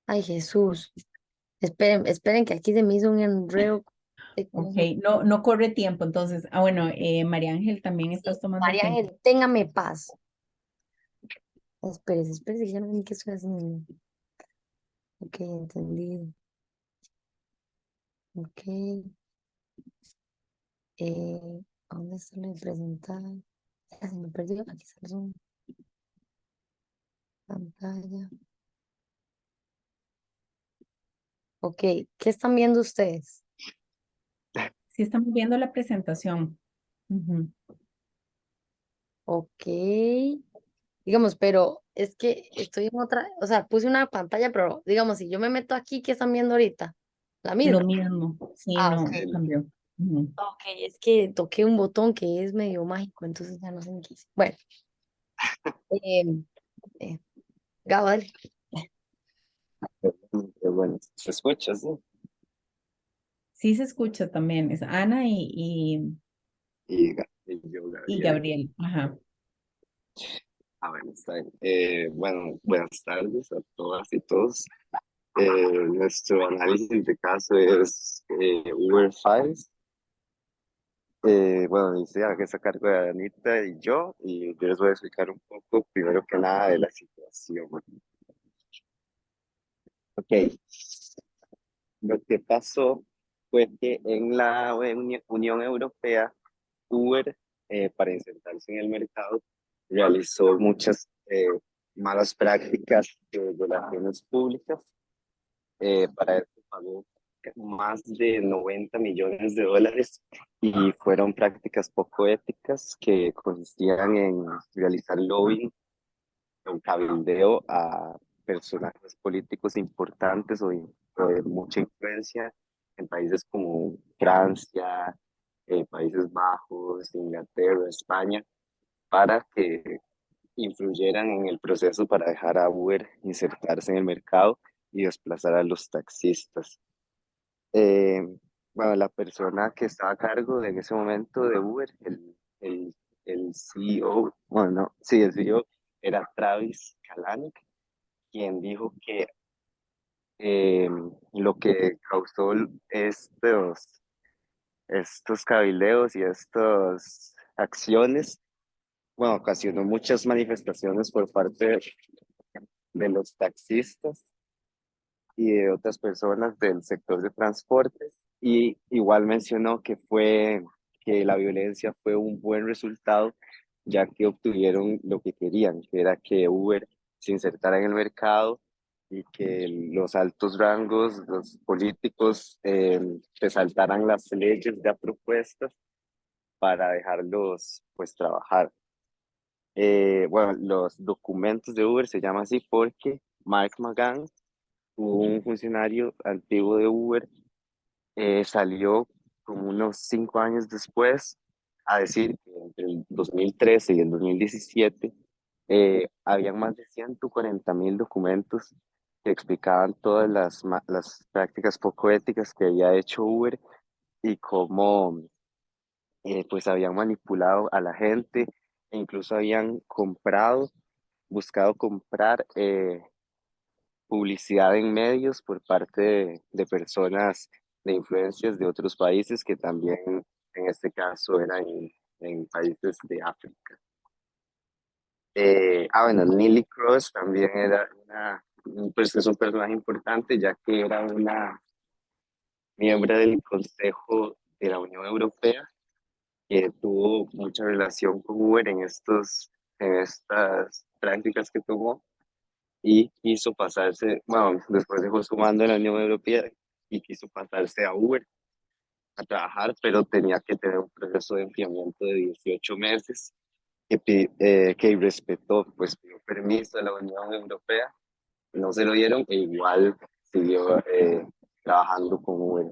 Ay, Jesús. Esperen, esperen que aquí se me hizo un enredo. Ok, no, no corre tiempo, entonces, bueno, María Ángel, también estás tomando María tiempo. Ángel, téngame paz. Espérese, espérese, que ya no sé ni qué estoy haciendo. Ok, entendido. Ok. ¿Dónde está lo de presentar? Ya se me perdió. Aquí está el Zoom. Pantalla. Ok, ¿qué están viendo ustedes? Sí, estamos viendo la presentación. Ujú. Ok. Digamos, pero es que estoy en otra, o sea, puse una pantalla, pero digamos, si yo me meto aquí, ¿qué están viendo ahorita? La Lo misma. mismo, sí, Ah, ok. no, no cambió. Ujú. Ok, es que toqué un botón que es medio mágico, entonces ya no sé ni qué hice. Bueno, eh, eh, Gabo, dale. Bueno, se escucha, sí. Sí se escucha también, es Ana Y yo, y Gabriel. Gabriel. Ajá. Bueno, está bien. Bueno, buenas tardes a todas y todos. Nuestro análisis de caso es Uber Files. Bueno, dice que es a cargo de Anita y yo les voy a explicar un poco, primero que nada, de la situación. Ok, lo que pasó fue que en la Unión Europea, Uber, para insertarse en el mercado, realizó muchas malas prácticas de relaciones públicas. Para eso pagó más de 90 millones de dólares y fueron prácticas poco éticas que consistían en realizar lobbying, un cabildeo a personajes políticos importantes o de mucha influencia en países como Francia, Países Bajos, Inglaterra, España, para que influyeran en el proceso para dejar a Uber insertarse en el mercado y desplazar a los taxistas. Eh, bueno, la persona que estaba a cargo en ese momento de Uber, el CEO, bueno, no, sí, el CEO era Travis Kalanick, quien dijo que lo que causó estos cabildeos y estas acciones, bueno, ocasionó muchas manifestaciones por parte de los taxistas y de otras personas del sector de transportes. Y igual mencionó que la violencia fue un buen resultado, ya que obtuvieron lo que querían, que era que Uber se insertara en el mercado y que los altos rangos, los políticos, resaltaran las leyes ya propuestas para dejarlos pues trabajar. Bueno, los documentos de Uber se llaman así porque Mark McGann, un funcionario antiguo de Uber, salió como unos 5 años después a decir que entre el 2013 y el 2017 habían más de 140.000 documentos que explicaban todas las prácticas poco éticas que había hecho Uber y cómo pues habían manipulado a la gente e incluso habían buscado comprar publicidad en medios por parte de personas de influencias de otros países que también en este caso eran en países de África. Bueno, Neelie Kroes también era pues es un personaje importante ya que era una miembro del Consejo de la Unión Europea que tuvo mucha relación con Uber en estas prácticas que tomó y quiso pasarse, bueno, después dejó su mando en la Unión Europea y quiso pasarse a Uber a trabajar, pero tenía que tener un proceso de enfriamiento de 18 meses que respetó, pues pidió permiso de la Unión Europea, no se lo dieron e igual siguió trabajando con Uber.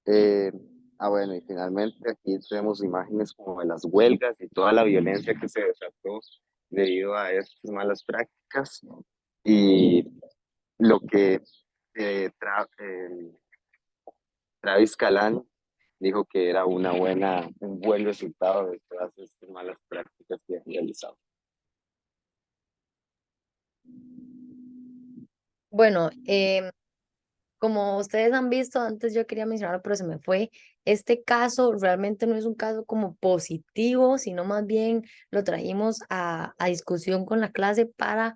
Eh, bueno, y finalmente aquí tenemos imágenes como de las huelgas y toda la violencia que se desató debido a estas malas prácticas. Y lo que Travis Calan dijo que era un buen resultado de todas estas malas prácticas que han realizado. Bueno, como ustedes han visto, antes yo quería mencionarlo, pero se me fue. Este caso realmente no es un caso como positivo, sino más bien lo trajimos a discusión con la clase para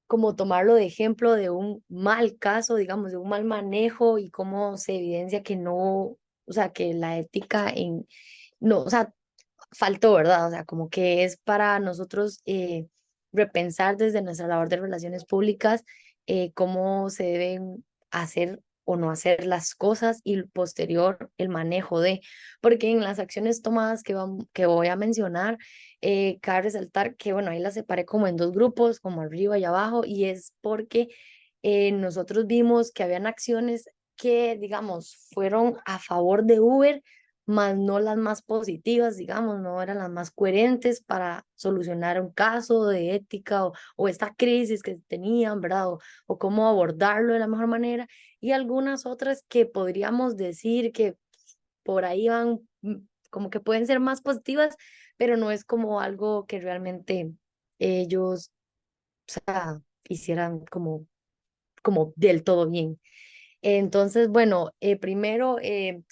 como tomarlo de ejemplo de un mal caso, digamos, de un mal manejo y cómo se evidencia que no, o sea, que la ética no, o sea, faltó, ¿verdad? O sea, como que es para nosotros repensar desde nuestra labor de relaciones públicas cómo se deben hacer o no hacer las cosas y posterior el manejo de, porque en las acciones tomadas que voy a mencionar, cabe resaltar que, bueno, ahí las separé como en dos grupos, como arriba y abajo, y es porque nosotros vimos que habían acciones que, digamos, fueron a favor de Uber, más no las más positivas, digamos, no eran las más coherentes para solucionar un caso de ética o esta crisis que tenían, ¿verdad? O cómo abordarlo de la mejor manera. Y algunas otras que podríamos decir que por ahí van, como que pueden ser más positivas, pero no es como algo que realmente ellos, o sea, hicieran como del todo bien. Entonces, bueno, primero,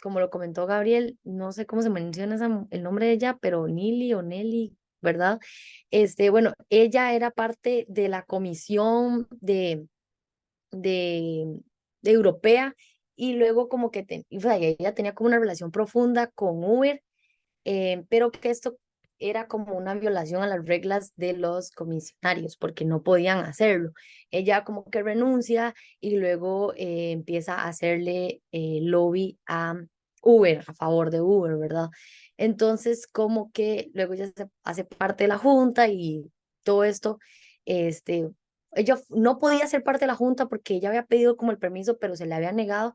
como lo comentó Gabriel, no sé cómo se menciona el nombre de ella, pero Nili o Nelly, ¿verdad? Bueno, ella era parte de la comisión de, de europea y luego como que o sea, ella tenía como una relación profunda con Uber, pero que esto era como una violación a las reglas de los comisionarios porque no podían hacerlo. Ella como que renuncia y luego empieza a hacerle lobby a Uber, a favor de Uber, ¿verdad? Entonces como que luego ella se hace parte de la junta y todo esto, este, ella no podía ser parte de la junta porque ella había pedido como el permiso, pero se le había negado.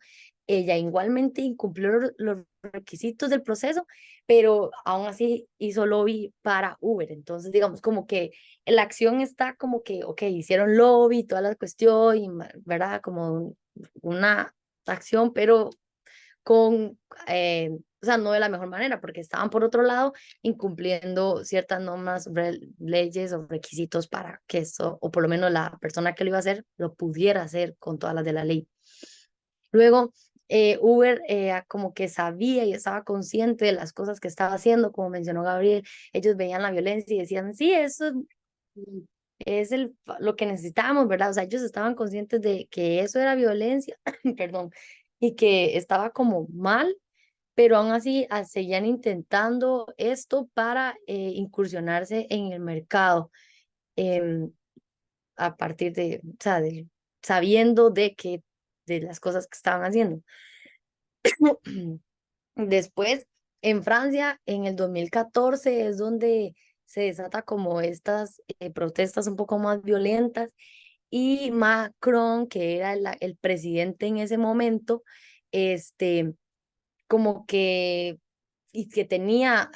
Ella igualmente incumplió los requisitos del proceso, pero aún así hizo lobby para Uber. Entonces, digamos, como que la acción está como que, ok, hicieron lobby, toda la cuestión, y, ¿verdad? Como una acción, pero con, o sea, no de la mejor manera, porque estaban por otro lado incumpliendo ciertas normas, leyes o requisitos para que eso, o por lo menos la persona que lo iba a hacer, lo pudiera hacer con todas las de la ley. Luego, Uber como que sabía y estaba consciente de las cosas que estaba haciendo, como mencionó Gabriel, ellos veían la violencia y decían, sí, eso es lo que necesitamos, ¿verdad? O sea, ellos estaban conscientes de que eso era violencia, perdón, y que estaba como mal, pero aún así seguían intentando esto para incursionarse en el mercado em, a partir de, o sea, sabiendo de las cosas que estaban haciendo. Después, en Francia, en el 2014 es donde se desata como estas protestas un poco más violentas y Macron, que era el presidente en ese momento, este, como que, y que tenía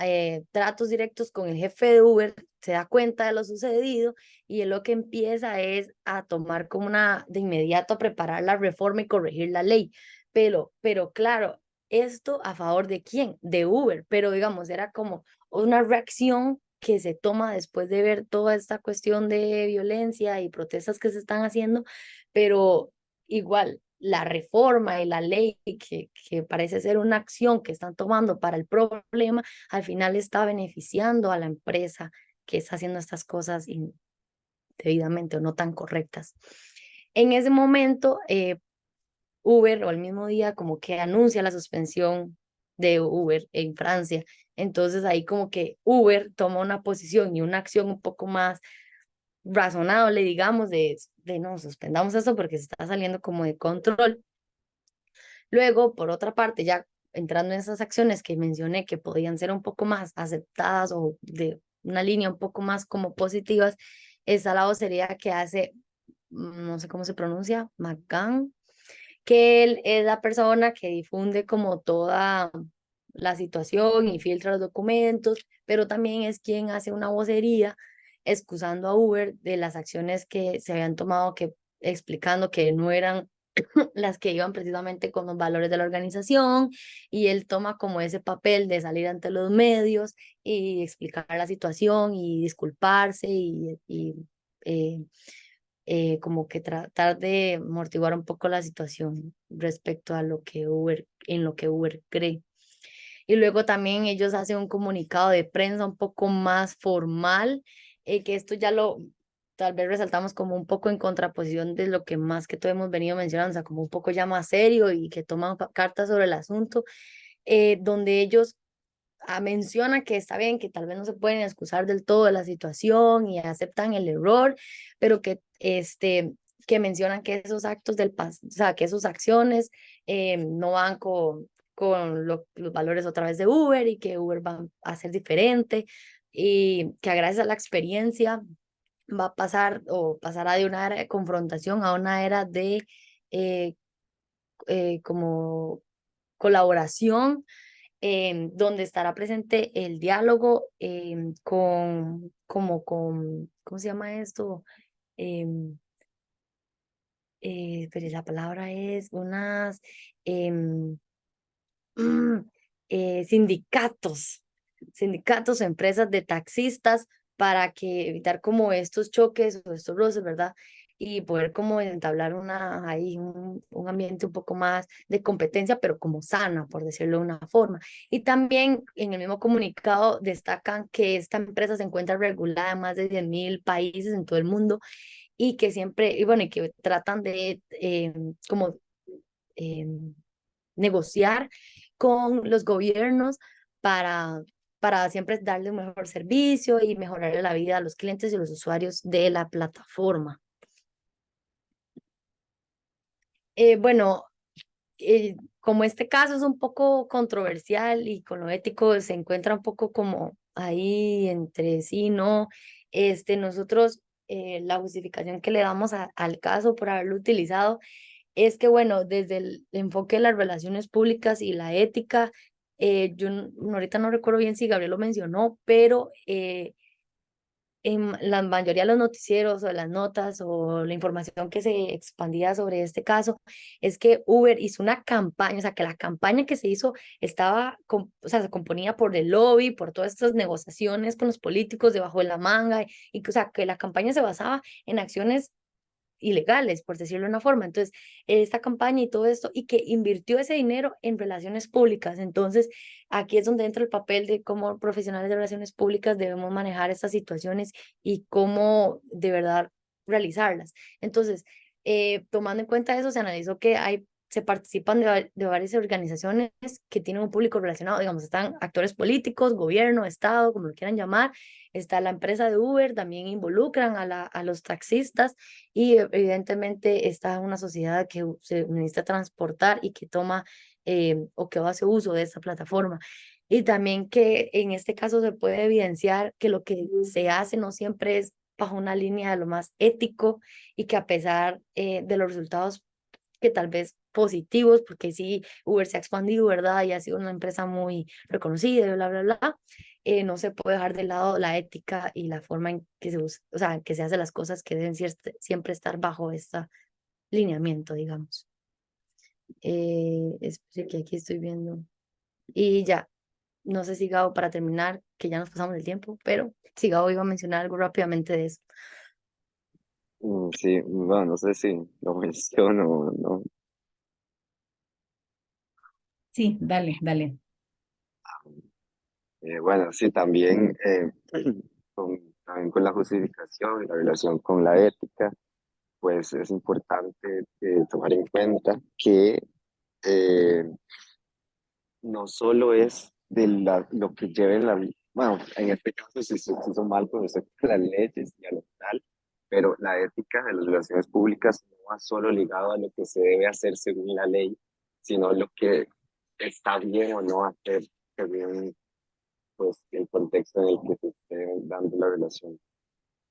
tratos directos con el jefe de Uber, se da cuenta de lo sucedido y él lo que empieza es a tomar como de inmediato a preparar la reforma y corregir la ley. Pero claro, esto a favor de quién? De Uber, pero digamos, era como una reacción que se toma después de ver toda esta cuestión de violencia y protestas que se están haciendo, pero igual la reforma y la ley que parece ser una acción que están tomando para el problema, al final está beneficiando a la empresa que está haciendo estas cosas indebidamente o no tan correctas. En ese momento, Uber o el mismo día como que anuncia la suspensión de Uber en Francia. Entonces ahí como que Uber toma una posición y una acción un poco más razonable, digamos, de no, suspendamos esto porque se está saliendo como de control. Luego, por otra parte, ya entrando en esas acciones que mencioné que podían ser un poco más aceptadas o de una línea un poco más como positivas, está la vocería que hace, no sé cómo se pronuncia, McGann, que él es la persona que difunde como toda la situación y filtra los documentos, pero también es quien hace una vocería excusando a Uber de las acciones que se habían tomado, que explicando que no eran las que iban precisamente con los valores de la organización, y él toma como ese papel de salir ante los medios y explicar la situación y disculparse y como que tratar de amortiguar un poco la situación respecto a lo que en lo que Uber cree. Y luego también ellos hacen un comunicado de prensa un poco más formal, que esto ya lo tal vez resaltamos como un poco en contraposición de lo que más que todo hemos venido mencionando, o sea, como un poco ya más serio y que toman cartas sobre el asunto, donde ellos mencionan que está bien, que tal vez no se pueden excusar del todo de la situación y aceptan el error, pero que mencionan que esos actos del pasado, o sea, que sus acciones no van con los valores otra vez de Uber y que Uber va a ser diferente y que gracias a la experiencia va a pasar o pasará de una era de confrontación a una era de eh, como colaboración, donde estará presente el diálogo ¿cómo se llama esto? Em, pero la palabra es unas em, mm, sindicatos, sindicatos, empresas de taxistas para que evitar como estos choques o estos roces, ¿verdad? Y poder como entablar ahí un ambiente un poco más de competencia, pero como sana, por decirlo de una forma. Y también en el mismo comunicado destacan que esta empresa se encuentra regulada en más de 10.000 países en todo el mundo y que siempre, y bueno, y que tratan de como em, negociar con los gobiernos para, para siempre darle un mejor servicio y mejorar la vida a los clientes y los usuarios de la plataforma. Bueno, como este caso es un poco controversial y con lo ético se encuentra un poco como ahí entre sí, ¿no? Nosotros, la justificación que le damos al caso por haberlo utilizado es que, bueno, desde el enfoque de las relaciones públicas y la ética, ahorita no recuerdo bien si Gabriel lo mencionó, pero en la mayoría de los noticieros o de las notas o la información que se expandía sobre este caso es que Uber hizo una campaña, o sea, que la campaña que se hizo o sea, se componía por el lobby, por todas estas negociaciones con los políticos debajo de la manga, y que, o sea, que la campaña se basaba en acciones ilegales, por decirlo de una forma. Entonces, esta campaña y todo esto, y que invirtió ese dinero en relaciones públicas. Entonces, aquí es donde entra el papel de cómo profesionales de relaciones públicas debemos manejar estas situaciones y cómo de verdad realizarlas. Entonces, tomando en cuenta eso, se analizó que se participan de varias organizaciones que tienen un público relacionado, digamos, están actores políticos, gobierno, Estado, como lo quieran llamar, está la empresa de Uber, también involucran a los taxistas y evidentemente está una sociedad que se necesita transportar y que toma o que hace uso de esta plataforma. Y también que en este caso se puede evidenciar que lo que se hace no siempre es bajo una línea de lo más ético y que a pesar de los resultados que tal vez positivos, porque sí, Uber se ha expandido, ¿verdad? Y ha sido una empresa muy reconocida, y bla, bla, bla. No se puede dejar de lado la ética y la forma en que se usa, o sea, que se hacen las cosas que deben siempre estar bajo este lineamiento, digamos. Espere que aquí estoy viendo. Y ya, no sé si Gabo, para terminar, que ya nos pasamos el tiempo, pero si Gabo iba a mencionar algo rápidamente de eso. Sí, bueno, no sé si lo menciono o no. Sí, dale, dale. Bueno, sí, también, también con la justificación y la relación con la ética, pues es importante tomar en cuenta que eh, no solo es de lo que lleve la vida, bueno, en este caso si se hizo mal con respecto a las leyes y a lo tal, pero la ética de las relaciones públicas no va solo ligado a lo que se debe hacer según la ley, sino lo que está bien o no hacer según pues, el contexto en el que se esté dando la relación.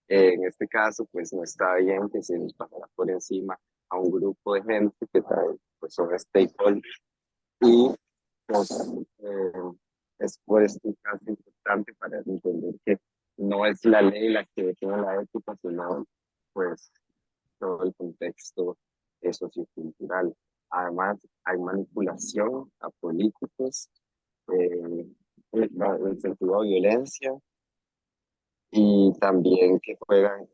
En este caso, pues no está bien que se nos pasara por encima a un grupo de gente que trae, pues son stakeholders y pues, es por este caso importante para entender que no es la ley la que define la ética, sino pues todo el contexto sociocultural. Además, hay manipulación a políticos, eh, el sentido de violencia y también que juegan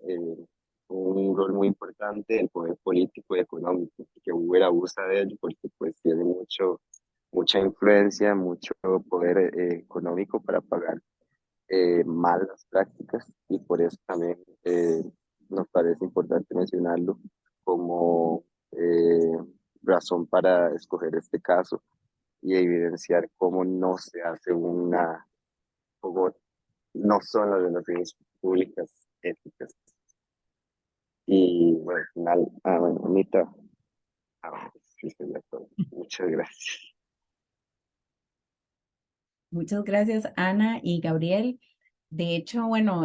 un rol muy importante del poder político y económico, que Uber abusa de ello porque pues tiene mucha influencia, mucho poder económico para pagar malas prácticas y por eso también nos parece importante mencionarlo como razón para escoger este caso y evidenciar cómo no se hace cómo no son las relaciones públicas éticas. Y bueno, al final, bueno, Anita, sí, sería todo. Muchas gracias. Muchas gracias, Ana y Gabriel. De hecho, bueno,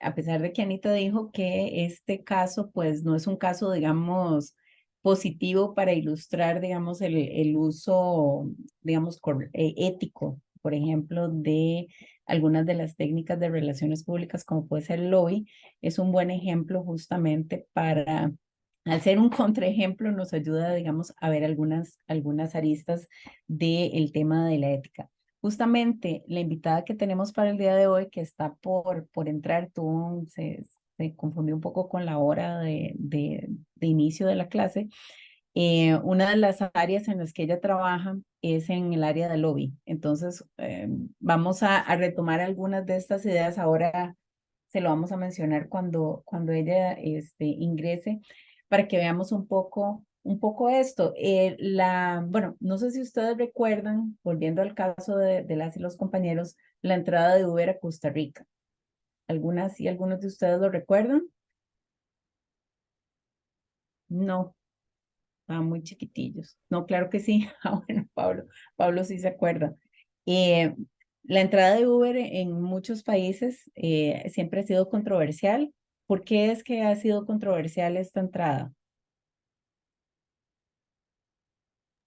a pesar de que Anita dijo que este caso, pues no es un caso, digamos, positivo para ilustrar, digamos, el uso, digamos, ético, por ejemplo, de algunas de las técnicas de relaciones públicas, como puede ser el lobby, es un buen ejemplo justamente para, al ser un contraejemplo, nos ayuda, digamos, a ver algunas aristas del tema de la ética. Justamente la invitada que tenemos para el día de hoy, que está por entrar, se confundió un poco con la hora de inicio de la clase. Una de las áreas en las que ella trabaja es en el área de lobby. Entonces, vamos a retomar algunas de estas ideas. Ahora se lo vamos a mencionar cuando ella ingrese para que veamos un poco esto. Bueno, no sé si ustedes recuerdan, volviendo al caso de las y los compañeros, la entrada de Uber a Costa Rica. ¿Algunas y algunos de ustedes lo recuerdan? No, estaban muy chiquitillos. No, claro que sí. Ah, bueno, Pablo sí se acuerda. Eh, la entrada de Uber en muchos países siempre ha sido controversial. ¿Por qué es que ha sido controversial esta entrada?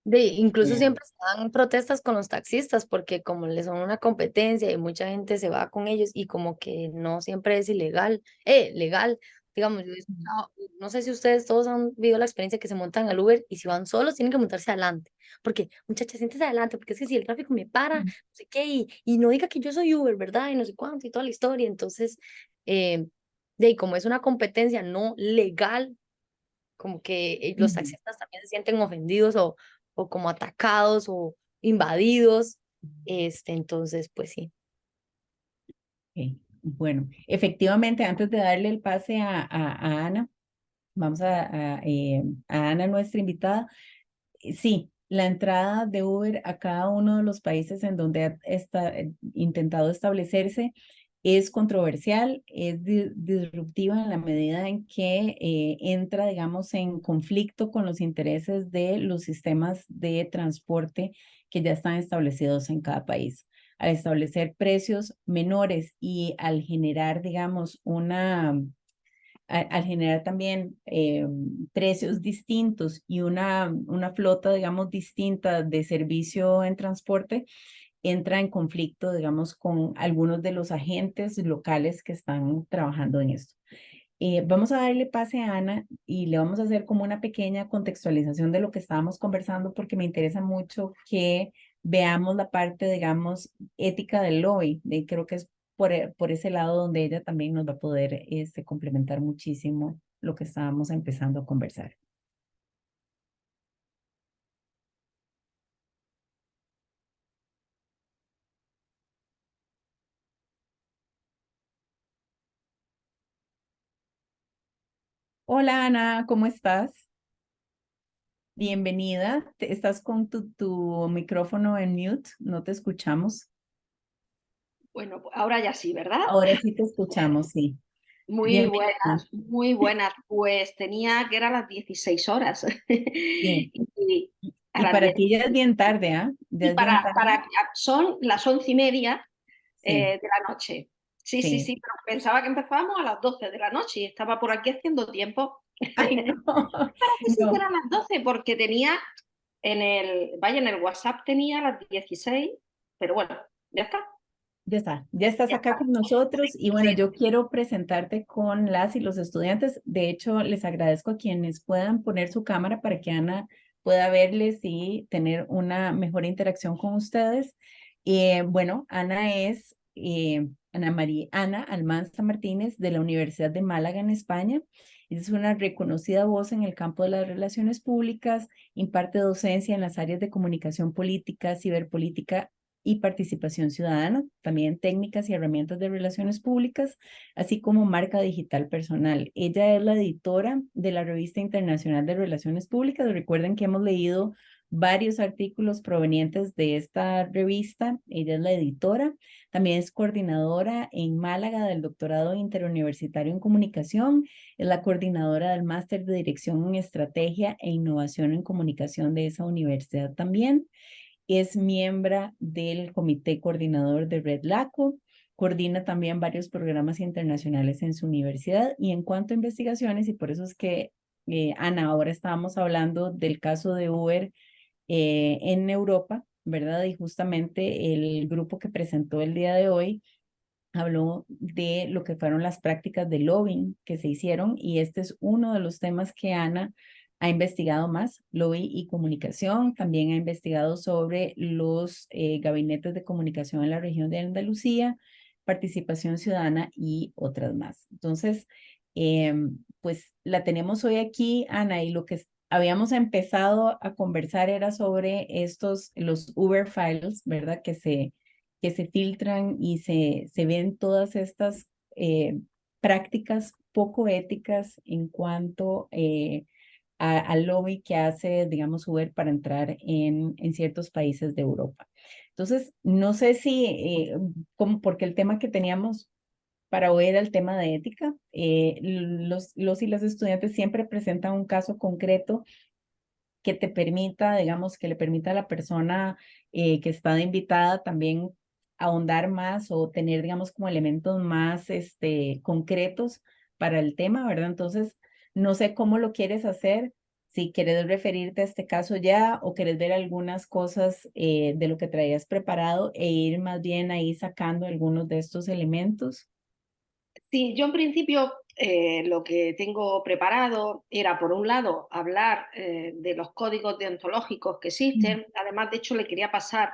Incluso Eh, siempre están protestas con los taxistas porque como les son una competencia y mucha gente se va con ellos y como que no siempre es legal. Digamos, yo he escuchado, no sé si ustedes todos han vivido la experiencia que se montan al Uber y si van solos tienen que montarse adelante. Porque, muchachas, siéntese adelante, porque es que si el tráfico me para, no sé qué, y no diga que yo soy Uber, ¿verdad? Y no sé cuánto y toda la historia. Entonces, de ahí, como es una competencia no legal, como que los Ujú. taxistas también se sienten ofendidos o como atacados o invadidos. Entonces, pues sí. Ok. Bueno, efectivamente, antes de darle el pase a Ana, vamos a Ana, nuestra invitada. Sí, la entrada de Uber a cada uno de los países en donde intentado establecerse es controversial, es disruptiva en la medida en que entra, digamos, en conflicto con los intereses de los sistemas de transporte que ya están establecidos en cada país. Al establecer precios menores y al generar, digamos, al generar también precios distintos y una flota, digamos, distinta de servicio en transporte, entra en conflicto, digamos, con algunos de los agentes locales que están trabajando en esto. Vamos a darle pase a Ana y le vamos a hacer como una pequeña contextualización de lo que estábamos conversando porque me interesa mucho que veamos la parte, digamos, ética del lobby. Y creo que es por ese lado donde ella también nos va a poder complementar muchísimo lo que estábamos empezando a conversar. Hola Ana, ¿cómo estás? Bienvenida. Estás con tu micrófono en mute, no te escuchamos. Bueno, ahora ya sí, ¿verdad? Ahora sí te escuchamos, sí. Muy Bienvenida. buenas, muy buenas. Pues tenía que era las 16 horas. Sí. Y a Y las para 10. ti ya es bien tarde, ¿ah? Ya Y es bien tarde. son las 11:30 Sí, de la noche. Sí, sí, sí. sí, pero pensaba que empezábamos a las 12 de la noche y estaba por aquí haciendo tiempo. Ay, no, Para que sí que no. eran las 12 porque tenía en el WhatsApp tenía las 16, pero bueno, ya está, Ya estás ya acá está. con nosotros y bueno, Sí. yo quiero presentarte con las y los estudiantes. De hecho, les agradezco a quienes puedan poner su cámara para que Ana pueda verles y tener una mejor interacción con ustedes. Bueno, Ana es Ana Almanza Martínez, de la Universidad de Málaga, en España. Es una reconocida voz en el campo de las relaciones públicas, imparte docencia en las áreas de comunicación política, ciberpolítica y participación ciudadana, también técnicas y herramientas de relaciones públicas, así como marca digital personal. Ella es la editora de la Revista Internacional de Relaciones Públicas. Recuerden que hemos leído varios artículos provenientes de esta revista. Ella es la editora. También es coordinadora en Málaga del doctorado interuniversitario en comunicación. Es la coordinadora del máster de dirección en estrategia e innovación en comunicación de esa universidad también. Es miembro del comité coordinador de Red LACO. Coordina también varios programas internacionales en su universidad. Y en cuanto a investigaciones, y por eso es que, Ana, ahora estábamos hablando del caso de Uber en Europa, ¿verdad? Y justamente el grupo que presentó el día de hoy habló de lo que fueron las prácticas de lobbying que se hicieron, y este es uno de los temas que Ana ha investigado más, lobby y comunicación. También ha investigado sobre los gabinetes de comunicación en la región de Andalucía, participación ciudadana y otras más. Entonces, pues la tenemos hoy aquí, Ana, y lo que habíamos empezado a conversar era sobre los Uber Files, ¿verdad? Que se filtran y se ven todas estas prácticas poco éticas en cuanto al lobby que hace, digamos, Uber para entrar en ciertos países de Europa. Entonces, no sé si, porque el tema que teníamos para hoy era el tema de ética, los y las estudiantes siempre presentan un caso concreto que te permita, digamos, que le permita a la persona que está de invitada también ahondar más o tener, digamos, como elementos más concretos para el tema, ¿verdad? Entonces, no sé cómo lo quieres hacer, si quieres referirte a este caso ya o quieres ver algunas cosas de lo que traías preparado e ir más bien ahí sacando algunos de estos elementos. Sí, yo en principio lo que tengo preparado era, por un lado, hablar de los códigos deontológicos que existen. Además, de hecho, le quería pasar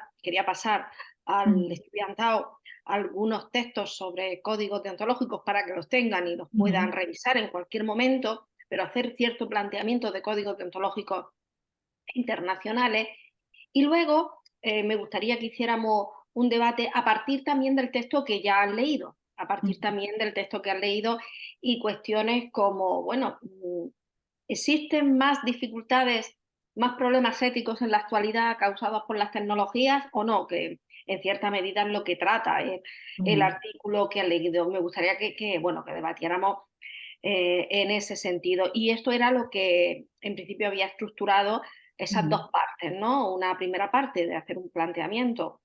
al estudiantado algunos textos sobre códigos deontológicos para que los tengan y los puedan revisar en cualquier momento, pero hacer cierto planteamiento de códigos deontológicos internacionales. Y luego me gustaría que hiciéramos un debate a partir también del texto que ya han leído, a partir también del texto que han leído, y cuestiones como, bueno, ¿existen más dificultades, más problemas éticos en la actualidad causados por las tecnologías o no? Que en cierta medida es lo que trata el artículo que han leído. Me gustaría bueno, que debatiéramos en ese sentido. Y esto era lo que en principio había estructurado esas dos partes, ¿no? Una primera parte de hacer un planteamiento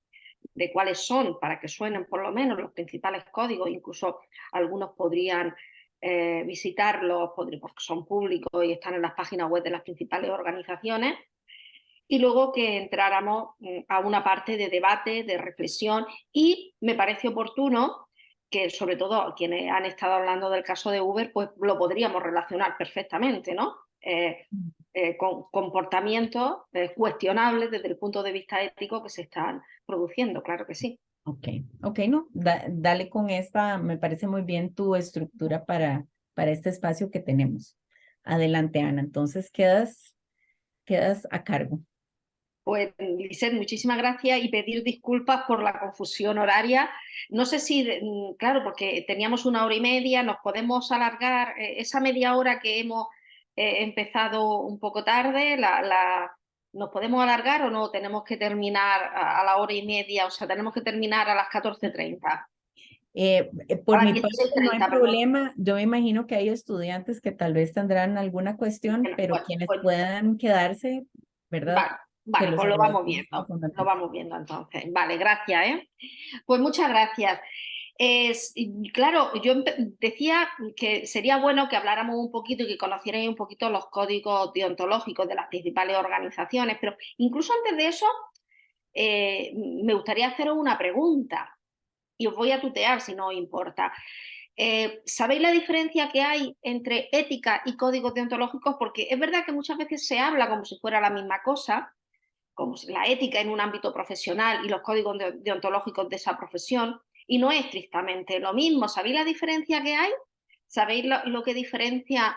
de cuáles son, para que suenen por lo menos los principales códigos, incluso algunos podrían visitarlos porque son públicos y están en las páginas web de las principales organizaciones, y luego que entráramos a una parte de debate, de reflexión, y me parece oportuno que, sobre todo quienes han estado hablando del caso de Uber, pues lo podríamos relacionar perfectamente, ¿no? Con comportamientos cuestionables desde el punto de vista ético que se están produciendo, claro que sí. Ok, no, dale con esta, me parece muy bien tu estructura para este espacio que tenemos. Adelante, Ana, entonces quedas a cargo. Pues, Lisset, muchísimas gracias, y pedir disculpas por la confusión horaria. No sé si, claro, porque teníamos 1 hora y media, nos podemos alargar esa media hora que hemos empezado un poco tarde, ¿nos podemos alargar o no? Tenemos que terminar a la 1 hora y media, o sea, tenemos que terminar a las 14:30. Por A mi las parte no hay 16:30, perdón. problema. Yo me imagino que hay estudiantes que tal vez tendrán alguna cuestión, Bueno, pero quienes pues, puedan quedarse, ¿verdad? vale, los pues lo vamos agradecemos viendo, profundamente. entonces. Vale, gracias, Pues muchas gracias. Claro, yo decía que sería bueno que habláramos un poquito y que conocierais un poquito los códigos deontológicos de las principales organizaciones, pero incluso antes de eso me gustaría haceros una pregunta, y os voy a tutear si no os importa. ¿Sabéis la diferencia que hay entre ética y códigos deontológicos? Porque es verdad que muchas veces se habla como si fuera la misma cosa, como la ética en un ámbito profesional y los códigos deontológicos de esa profesión, y no es estrictamente lo mismo. ¿Sabéis la diferencia que hay? ¿Sabéis lo que diferencia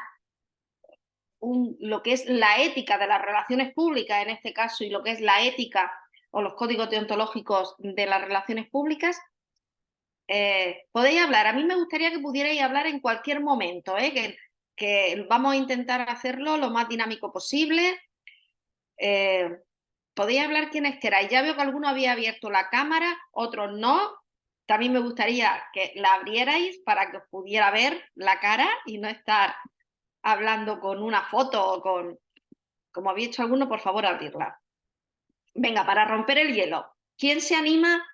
lo que es la ética de las relaciones públicas en este caso y lo que es la ética o los códigos deontológicos de las relaciones públicas? Podéis hablar. A mí me gustaría que pudierais hablar en cualquier momento, que vamos a intentar hacerlo lo más dinámico posible. Podéis hablar quienes queráis. Ya veo que alguno había abierto la cámara, otros no. También me gustaría que la abrierais para que os pudiera ver la cara y no estar hablando con una foto o con, como había hecho alguno, por favor, abrirla. Venga, para romper el hielo, ¿quién se anima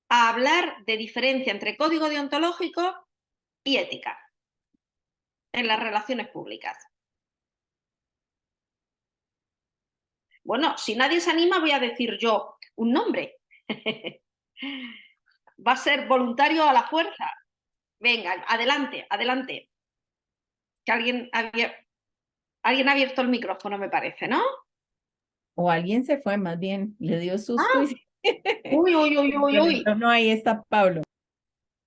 a hablar de diferencia entre código deontológico y ética en las relaciones públicas? Bueno, si nadie se anima, voy a decir yo un nombre. Va a ser voluntario a la fuerza. Venga, adelante, adelante. Que alguien ha abierto el micrófono, me parece, ¿no? O alguien se fue, más bien, le dio susto Ah, y uy, uy, uy, uy, uy. No, ahí está Pablo.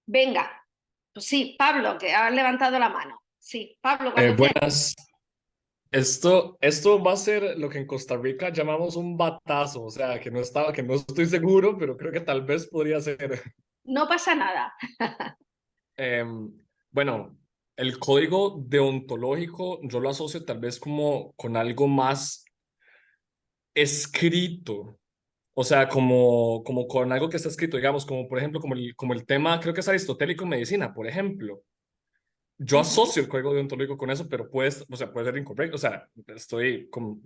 Venga, pues sí, Pablo, que ha levantado la mano. Sí, Pablo, cuando quieras. Buenas. Esto va a ser lo que en Costa Rica llamamos un batazo, o sea, que no estoy seguro, pero creo que tal vez podría ser. No pasa nada. Bueno, el código deontológico yo lo asocio tal vez como con algo más escrito, o sea, como con algo que está escrito, digamos, como por ejemplo, como el tema, creo que es aristotélico en medicina, por ejemplo. Yo asocio el código deontológico con eso, pero puede ser incorrecto. O sea,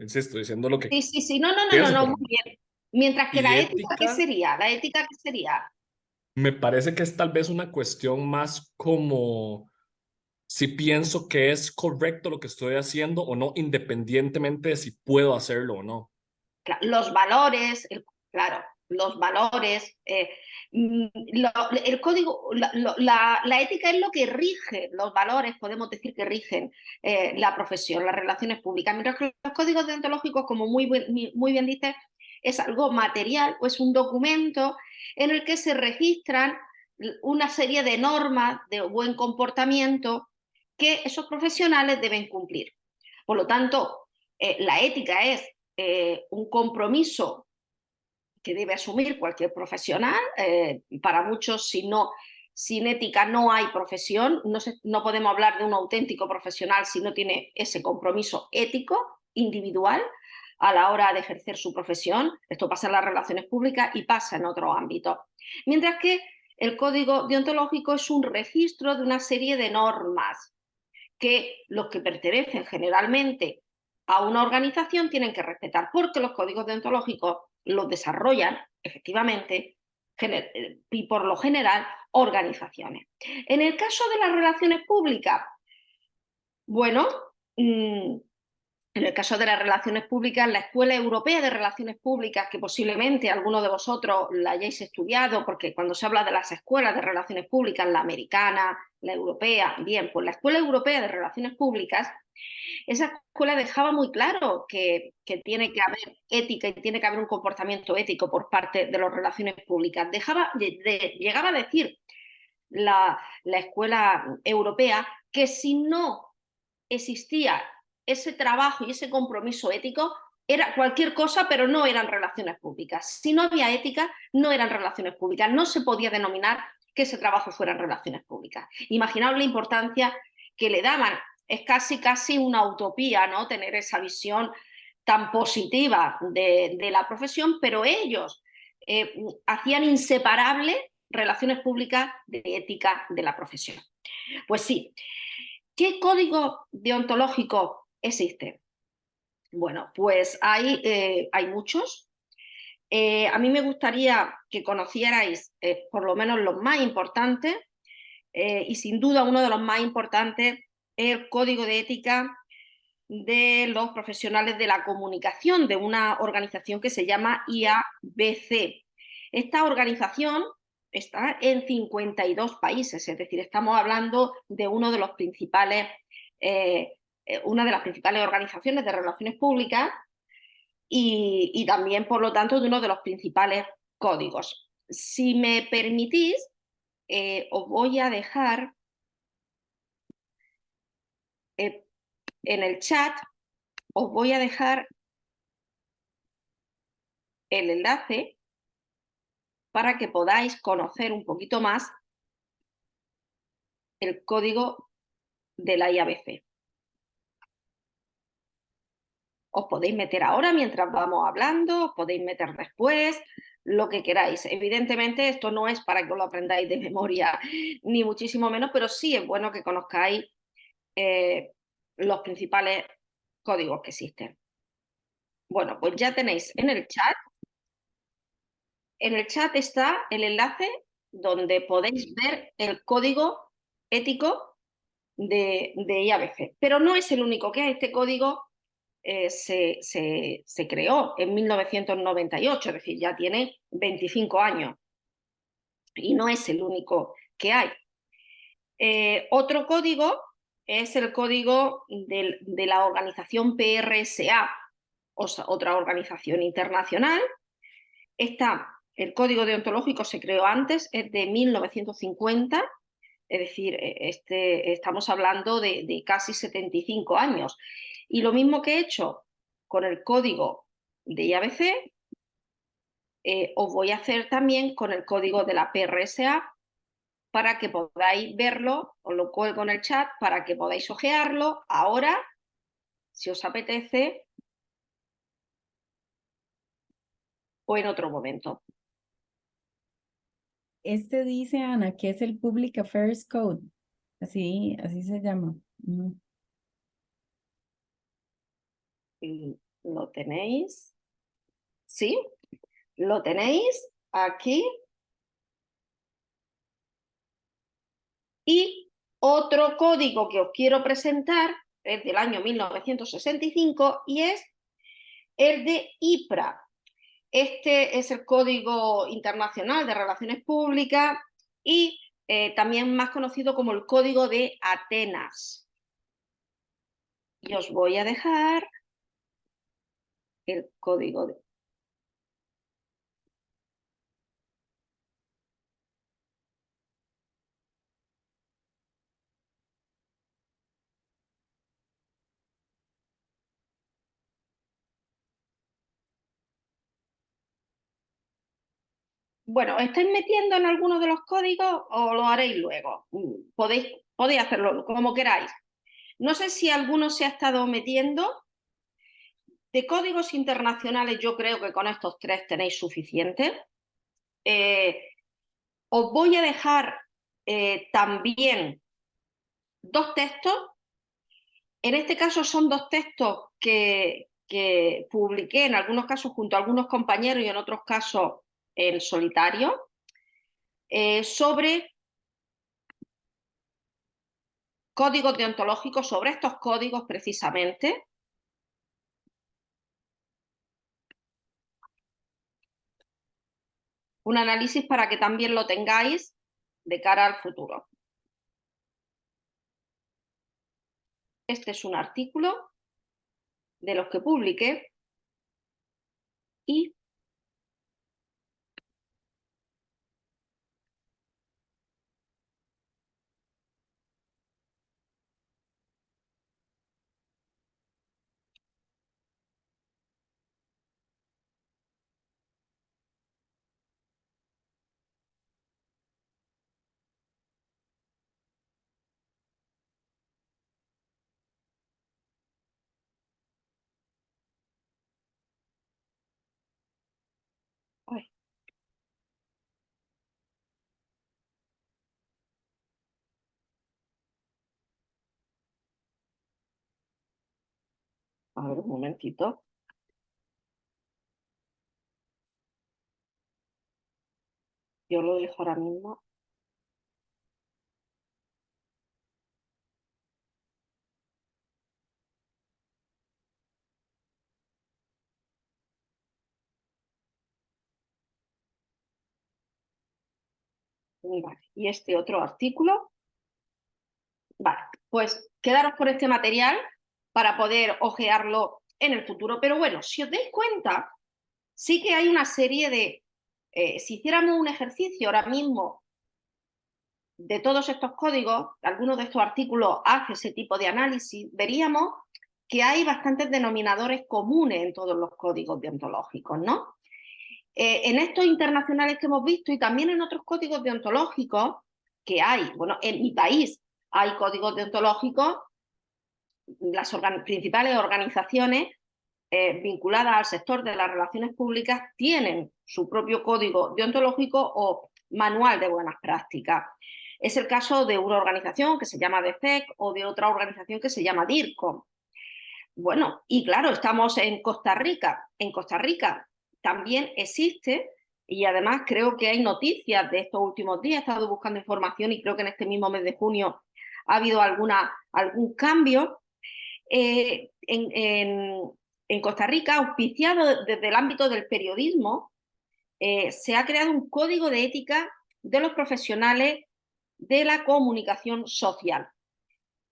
insisto, diciendo lo que Sí, sí, sí. No, no, no, no, pienso, no, pero muy bien. Mientras que y la ética, ¿qué ética, sería? La ética, ¿qué sería? me parece que es tal vez una cuestión más como si pienso que es correcto lo que estoy haciendo o no, independientemente de si puedo hacerlo o no. Los valores, claro, los valores, el código, la ética es lo que rige, los valores, podemos decir que rigen la profesión, las relaciones públicas, mientras que los códigos deontológicos, como muy bien dices, es algo material o es un documento en el que se registran una serie de normas de buen comportamiento que esos profesionales deben cumplir. Por lo tanto, la ética es un compromiso que debe asumir cualquier profesional. Para muchos, sin ética no hay profesión. No podemos hablar de un auténtico profesional si no tiene ese compromiso ético individual a la hora de ejercer su profesión. Esto pasa en las relaciones públicas y pasa en otros ámbitos. Mientras que el código deontológico es un registro de una serie de normas que los que pertenecen generalmente a una organización tienen que respetar, porque los códigos deontológicos los desarrollan efectivamente y por lo general organizaciones. En el caso de las relaciones públicas, bueno, en el caso de las relaciones públicas, la Escuela Europea de Relaciones Públicas, que posiblemente alguno de vosotros la hayáis estudiado, porque cuando se habla de las escuelas de relaciones públicas, la americana, la europea, bien, pues la Escuela Europea de Relaciones Públicas, esa escuela dejaba muy claro que tiene que haber ética y tiene que haber un comportamiento ético por parte de las relaciones públicas. Llegaba a decir la Escuela Europea que si no existía ese trabajo y ese compromiso ético, era cualquier cosa, pero no eran relaciones públicas. Si no había ética, no eran relaciones públicas. No se podía denominar que ese trabajo fueran relaciones públicas. Imaginaos la importancia que le daban. Es casi una utopía, ¿no? Tener esa visión tan positiva de la profesión, pero ellos hacían inseparable relaciones públicas de ética de la profesión. Pues sí. ¿Qué código deontológico existe? Bueno, pues hay muchos. A mí me gustaría que conocierais por lo menos los más importantes y sin duda uno de los más importantes es el Código de Ética de los Profesionales de la Comunicación, de una organización que se llama IABC. Esta organización está en 52 países, es decir, estamos hablando de una de las principales organizaciones de relaciones públicas y también, por lo tanto, de uno de los principales códigos. Si me permitís, os voy a dejar en el chat, os voy a dejar el enlace para que podáis conocer un poquito más el código de la IABC. Os podéis meter ahora mientras vamos hablando, os podéis meter después, lo que queráis. Evidentemente esto no es para que os lo aprendáis de memoria, ni muchísimo menos, pero sí es bueno que conozcáis los principales códigos que existen. Bueno, pues ya tenéis en el chat. En el chat está el enlace donde podéis ver el código ético de IABC. Pero no es el único que hay. Este código se creó en 1998, es decir, ya tiene 25 años. Y no es el único que hay. Otro código es el código de la organización PRSA, otra organización internacional. El código deontológico se creó antes, es de 1950, es decir, estamos hablando de casi 75 años. Y lo mismo que he hecho con el código de IABC, os voy a hacer también con el código de la PRSA para que podáis verlo. Os lo cuelgo en el chat para que podáis ojearlo ahora, si os apetece, o en otro momento. Este dice, Ana, que es el Public Affairs Code. Así se llama. ¿Lo tenéis? ¿Sí? ¿Lo tenéis aquí? Y otro código que os quiero presentar es del año 1965 y es el de IPRA. Este es el Código Internacional de Relaciones Públicas y también más conocido como el Código de Atenas. Y os voy a dejar el código de... Bueno, ¿os estáis metiendo en alguno de los códigos o lo haréis luego? Podéis hacerlo como queráis. No sé si alguno se ha estado metiendo. De códigos internacionales yo creo que con estos tres tenéis suficiente. Os voy a dejar también dos textos. En este caso son dos textos que publiqué en algunos casos junto a algunos compañeros y en otros casos en solitario, sobre códigos deontológicos, sobre estos códigos precisamente. Un análisis para que también lo tengáis de cara al futuro. Este es un artículo de los que publiqué y a ver, un momentito. Yo lo dejo ahora mismo. Vale. Y este otro artículo. Vale, pues quedaros con este material para poder ojearlo en el futuro. Pero bueno, si os dais cuenta, sí que hay una serie de... si hiciéramos un ejercicio ahora mismo de todos estos códigos, algunos de estos artículos hace ese tipo de análisis, veríamos que hay bastantes denominadores comunes en todos los códigos deontológicos, ¿no? En estos internacionales que hemos visto y también en otros códigos deontológicos que hay, bueno, en mi país hay códigos deontológicos, las principales organizaciones vinculadas al sector de las relaciones públicas tienen su propio código deontológico o manual de buenas prácticas. Es el caso de una organización que se llama DECEC o de otra organización que se llama DIRCO. Bueno, y claro, estamos en Costa Rica. En Costa Rica también existe, y además creo que hay noticias de estos últimos días, he estado buscando información y creo que en este mismo mes de junio ha habido algún cambio. En Costa Rica, auspiciado desde el ámbito del periodismo, se ha creado un código de ética de los profesionales de la comunicación social.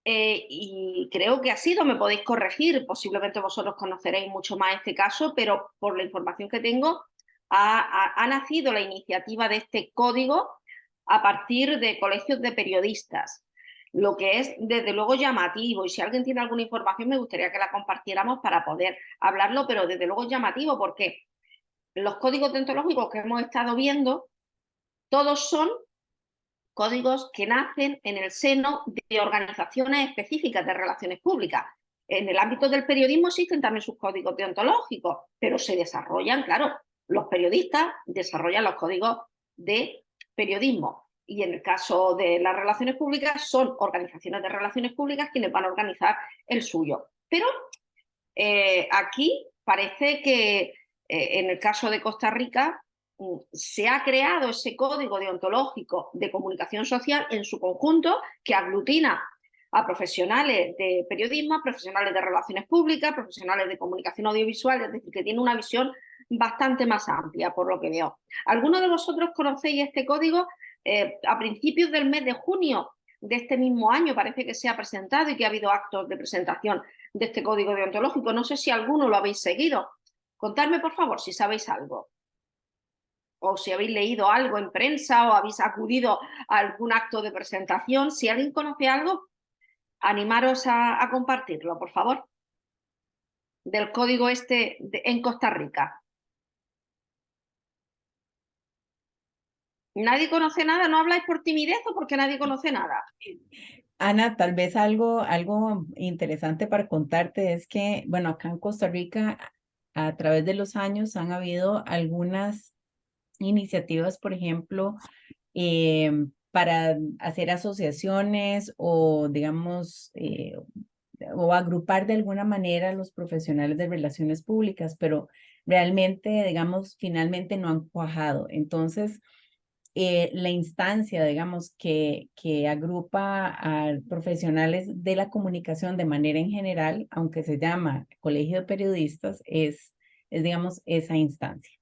Y creo que ha sido, me podéis corregir, posiblemente vosotros conoceréis mucho más este caso, pero por la información que tengo, ha nacido la iniciativa de este código a partir de colegios de periodistas, lo que es desde luego llamativo, y si alguien tiene alguna información me gustaría que la compartiéramos para poder hablarlo, pero desde luego es llamativo porque los códigos deontológicos que hemos estado viendo, todos son códigos que nacen en el seno de organizaciones específicas de relaciones públicas. En el ámbito del periodismo existen también sus códigos deontológicos, pero se desarrollan, claro, los periodistas desarrollan los códigos de periodismo. Y en el caso de las relaciones públicas, son organizaciones de relaciones públicas quienes van a organizar el suyo. Pero aquí parece que en el caso de Costa Rica se ha creado ese código deontológico de comunicación social en su conjunto que aglutina a profesionales de periodismo, a profesionales de relaciones públicas, profesionales de comunicación audiovisual, es decir, que tiene una visión bastante más amplia, por lo que veo. ¿Alguno de vosotros conocéis este código? A principios del mes de junio de este mismo año parece que se ha presentado y que ha habido actos de presentación de este código deontológico. No sé si alguno lo habéis seguido. Contadme, por favor, si sabéis algo. O si habéis leído algo en prensa o habéis acudido a algún acto de presentación. Si alguien conoce algo, animaros a compartirlo, por favor. Del código este en Costa Rica. ¿Nadie conoce nada? ¿No habláis por timidez o porque nadie conoce nada? Ana, tal vez algo interesante para contarte es que, bueno, acá en Costa Rica, a través de los años han habido algunas iniciativas, por ejemplo, para hacer asociaciones o, digamos, o agrupar de alguna manera a los profesionales de relaciones públicas, pero realmente, digamos, finalmente no han cuajado. Entonces, la instancia, digamos, que agrupa a profesionales de la comunicación de manera en general, aunque se llama Colegio de Periodistas, es digamos, esa instancia.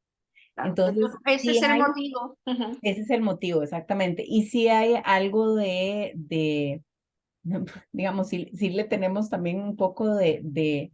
Entonces, ese es el motivo. Ese es el motivo, exactamente. Y sí hay algo digamos, sí le tenemos también un poco de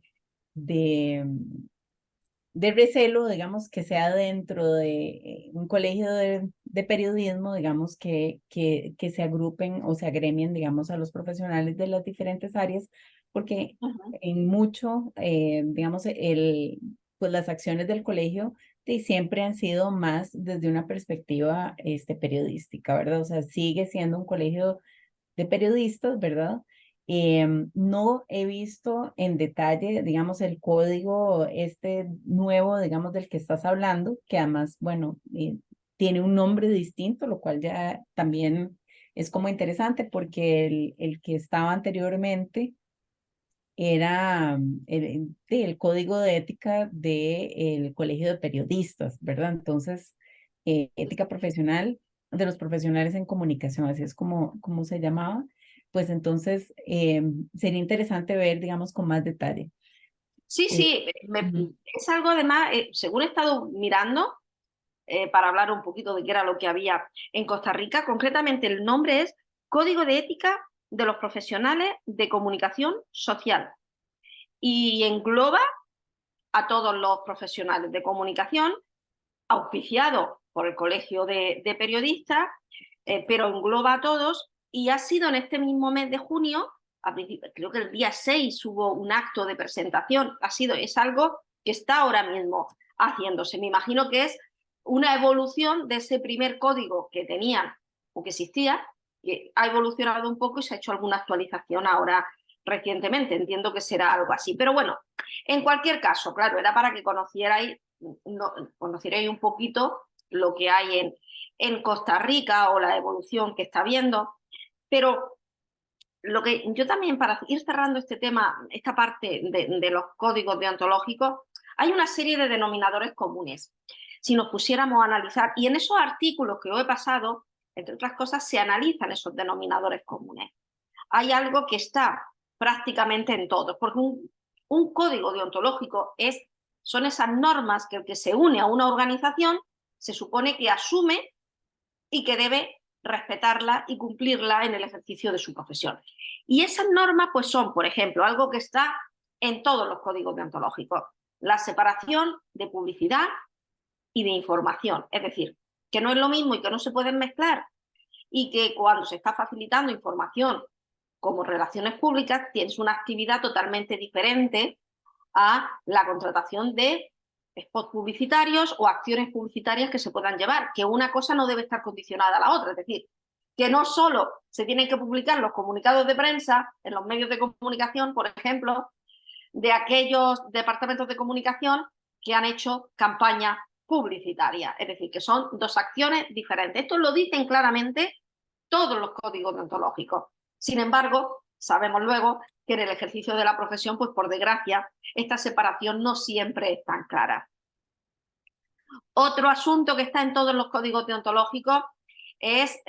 recelo, digamos, que sea dentro de un colegio de periodismo, digamos, que se agrupen o se agremien, digamos, a los profesionales de las diferentes áreas, porque en mucho, digamos, pues las acciones del colegio siempre han sido más desde una perspectiva periodística, ¿verdad? O sea, sigue siendo un colegio de periodistas, ¿verdad? No he visto en detalle, digamos, el código nuevo, digamos, del que estás hablando, que además, bueno, tiene un nombre distinto, lo cual ya también es como interesante porque el que estaba anteriormente era el código de ética del Colegio de Periodistas, ¿verdad? Entonces, ética profesional de los profesionales en comunicación, así es como se llamaba. Pues entonces sería interesante ver, digamos, con más detalle. Sí, es algo además, según he estado mirando, para hablar un poquito de qué era lo que había en Costa Rica, concretamente el nombre es Código de Ética de los Profesionales de Comunicación Social y engloba a todos los profesionales de comunicación, auspiciado por el Colegio de Periodistas, pero engloba a todos, y ha sido en este mismo mes de junio, creo que el día 6 hubo un acto de presentación, es algo que está ahora mismo haciéndose. Me imagino que es una evolución de ese primer código que tenían o que existía, que ha evolucionado un poco y se ha hecho alguna actualización ahora recientemente. Entiendo que será algo así. Pero bueno, en cualquier caso, claro, era para que conocierais un poquito lo que hay en Costa Rica o la evolución que está viendo. Pero lo que yo también, para ir cerrando este tema, esta parte de los códigos deontológicos, hay una serie de denominadores comunes. Si nos pusiéramos a analizar, y en esos artículos que os he pasado, entre otras cosas, se analizan esos denominadores comunes. Hay algo que está prácticamente en todos, porque un código deontológico son esas normas que el que se une a una organización se supone que asume y que debe respetarla y cumplirla en el ejercicio de su profesión. Y esas normas pues son, por ejemplo, algo que está en todos los códigos deontológicos, la separación de publicidad y de información, es decir, que no es lo mismo y que no se pueden mezclar, y que cuando se está facilitando información como relaciones públicas tienes una actividad totalmente diferente a la contratación de spots publicitarios o acciones publicitarias que se puedan llevar, que una cosa no debe estar condicionada a la otra, es decir, que no solo se tienen que publicar los comunicados de prensa en los medios de comunicación, por ejemplo, de aquellos departamentos de comunicación que han hecho campaña publicitaria, es decir, que son dos acciones diferentes. Esto lo dicen claramente todos los códigos deontológicos. Sin embargo, sabemos luego que en el ejercicio de la profesión, pues por desgracia, esta separación no siempre es tan clara. Otro asunto que está en todos los códigos deontológicos es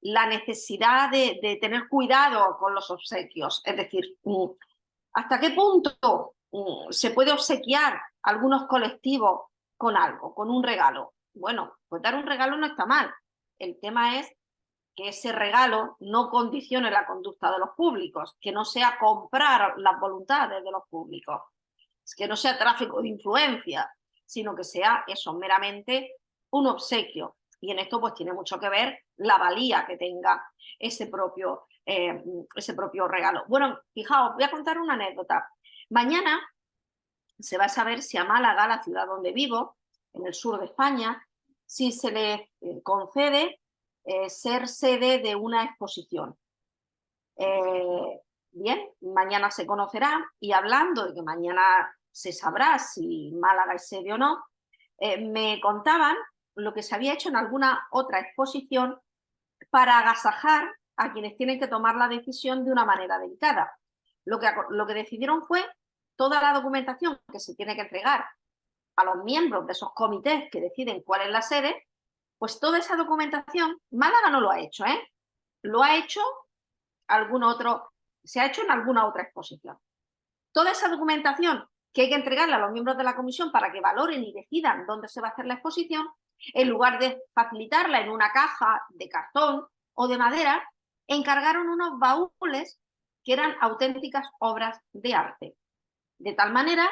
la necesidad de tener cuidado con los obsequios. Es decir, ¿hasta qué punto se puede obsequiar a algunos colectivos con algo, con un regalo? Bueno, pues dar un regalo no está mal. El tema es que ese regalo no condicione la conducta de los públicos, que no sea comprar las voluntades de los públicos, que no sea tráfico de influencia, sino que sea eso, meramente un obsequio. Y en esto pues tiene mucho que ver la valía que tenga ese propio regalo. Bueno, fijaos, voy a contar una anécdota. Mañana se va a saber si a Málaga, la ciudad donde vivo, en el sur de España, si se le concede ser sede de una exposición. Bien, mañana se conocerá, y hablando de que mañana se sabrá si Málaga es sede o no, me contaban lo que se había hecho en alguna otra exposición para agasajar a quienes tienen que tomar la decisión de una manera delicada. Lo que decidieron fue toda la documentación que se tiene que entregar a los miembros de esos comités que deciden cuál es la sede, pues toda esa documentación, Málaga no lo ha hecho, lo ha hecho se ha hecho en alguna otra exposición. Toda esa documentación que hay que entregarle a los miembros de la comisión para que valoren y decidan dónde se va a hacer la exposición, en lugar de facilitarla en una caja de cartón o de madera, encargaron unos baúles que eran auténticas obras de arte. De tal manera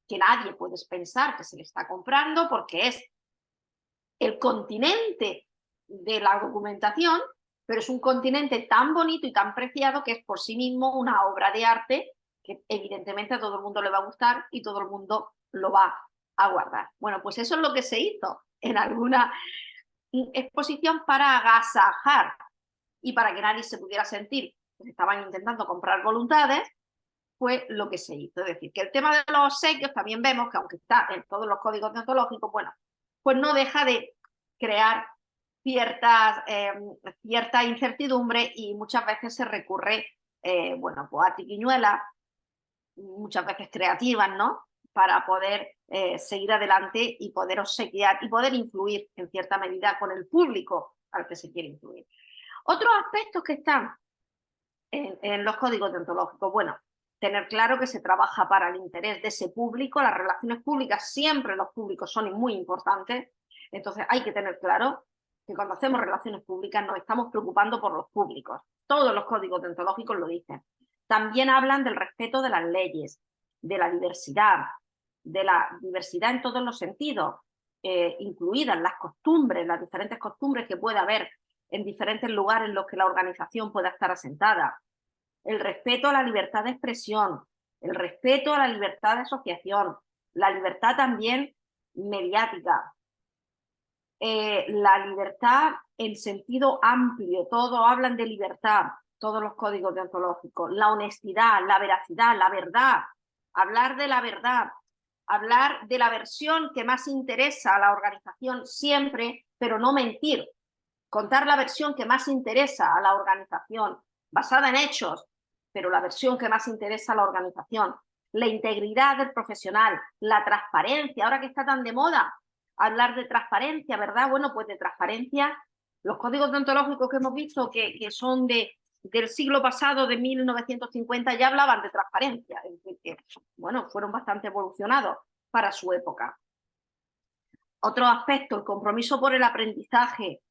que nadie puede pensar que se le está comprando, porque es el continente de la documentación, pero es un continente tan bonito y tan preciado que es por sí mismo una obra de arte que evidentemente a todo el mundo le va a gustar y todo el mundo lo va a guardar. Bueno, pues eso es lo que se hizo en alguna exposición para agasajar y para que nadie se pudiera sentir que estaban intentando comprar voluntades. Fue lo que se hizo. Es decir, que el tema de los obsequios también vemos que, aunque está en todos los códigos deontológicos, bueno, pues no deja de crear cierta incertidumbre, y muchas veces se recurre bueno, pues a triquiñuelas, muchas veces creativas, ¿no?, para poder seguir adelante y poder obsequiar y poder influir en cierta medida con el público al que se quiere influir. Otros aspectos que están en los códigos deontológicos, bueno, tener claro que se trabaja para el interés de ese público. Las relaciones públicas, siempre los públicos son muy importantes, entonces hay que tener claro que cuando hacemos relaciones públicas nos estamos preocupando por los públicos. Todos los códigos deontológicos lo dicen. También hablan del respeto de las leyes, de la diversidad en todos los sentidos, incluidas las costumbres, las diferentes costumbres que puede haber en diferentes lugares en los que la organización pueda estar asentada, el respeto a la libertad de expresión, el respeto a la libertad de asociación, la libertad también mediática, la libertad en sentido amplio, todos hablan de libertad, todos los códigos deontológicos, la honestidad, la veracidad, la verdad, hablar de la verdad, hablar de la versión que más interesa a la organización siempre, pero no mentir, contar la versión que más interesa a la organización, basada en hechos, pero la versión que más interesa a la organización, la integridad del profesional, la transparencia, ahora que está tan de moda hablar de transparencia, ¿verdad? Bueno, pues de transparencia, los códigos deontológicos que hemos visto que son del siglo pasado, de 1950, ya hablaban de transparencia, que, bueno, fueron bastante evolucionados para su época. Otro aspecto, el compromiso por el aprendizaje.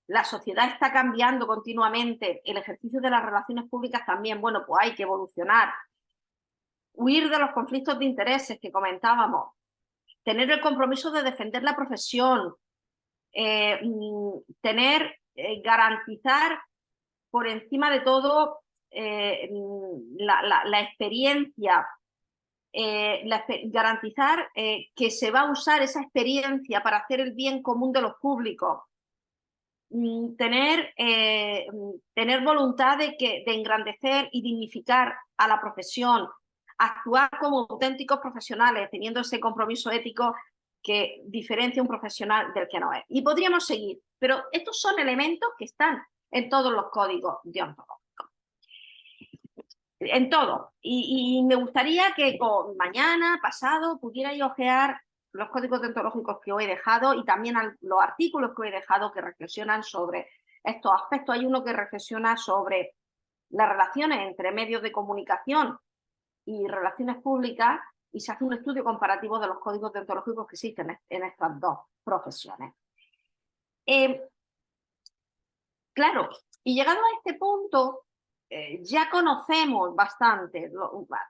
La sociedad está cambiando continuamente, el ejercicio de las relaciones públicas también, bueno, pues hay que evolucionar. Huir de los conflictos de intereses que comentábamos, tener el compromiso de defender la profesión, garantizar por encima de todo la experiencia, garantizar que se va a usar esa experiencia para hacer el bien común de los públicos, tener voluntad de engrandecer y dignificar a la profesión, actuar como auténticos profesionales, teniendo ese compromiso ético que diferencia un profesional del que no es. Y podríamos seguir, pero estos son elementos que están en todos los códigos deontológicos. En todo. Y me gustaría que mañana, pasado, pudierais ojear los códigos deontológicos que os he dejado y también los artículos que os he dejado que reflexionan sobre estos aspectos. Hay uno que reflexiona sobre las relaciones entre medios de comunicación y relaciones públicas y se hace un estudio comparativo de los códigos deontológicos que existen en estas dos profesiones. Claro, y llegado a este punto, ya conocemos bastante,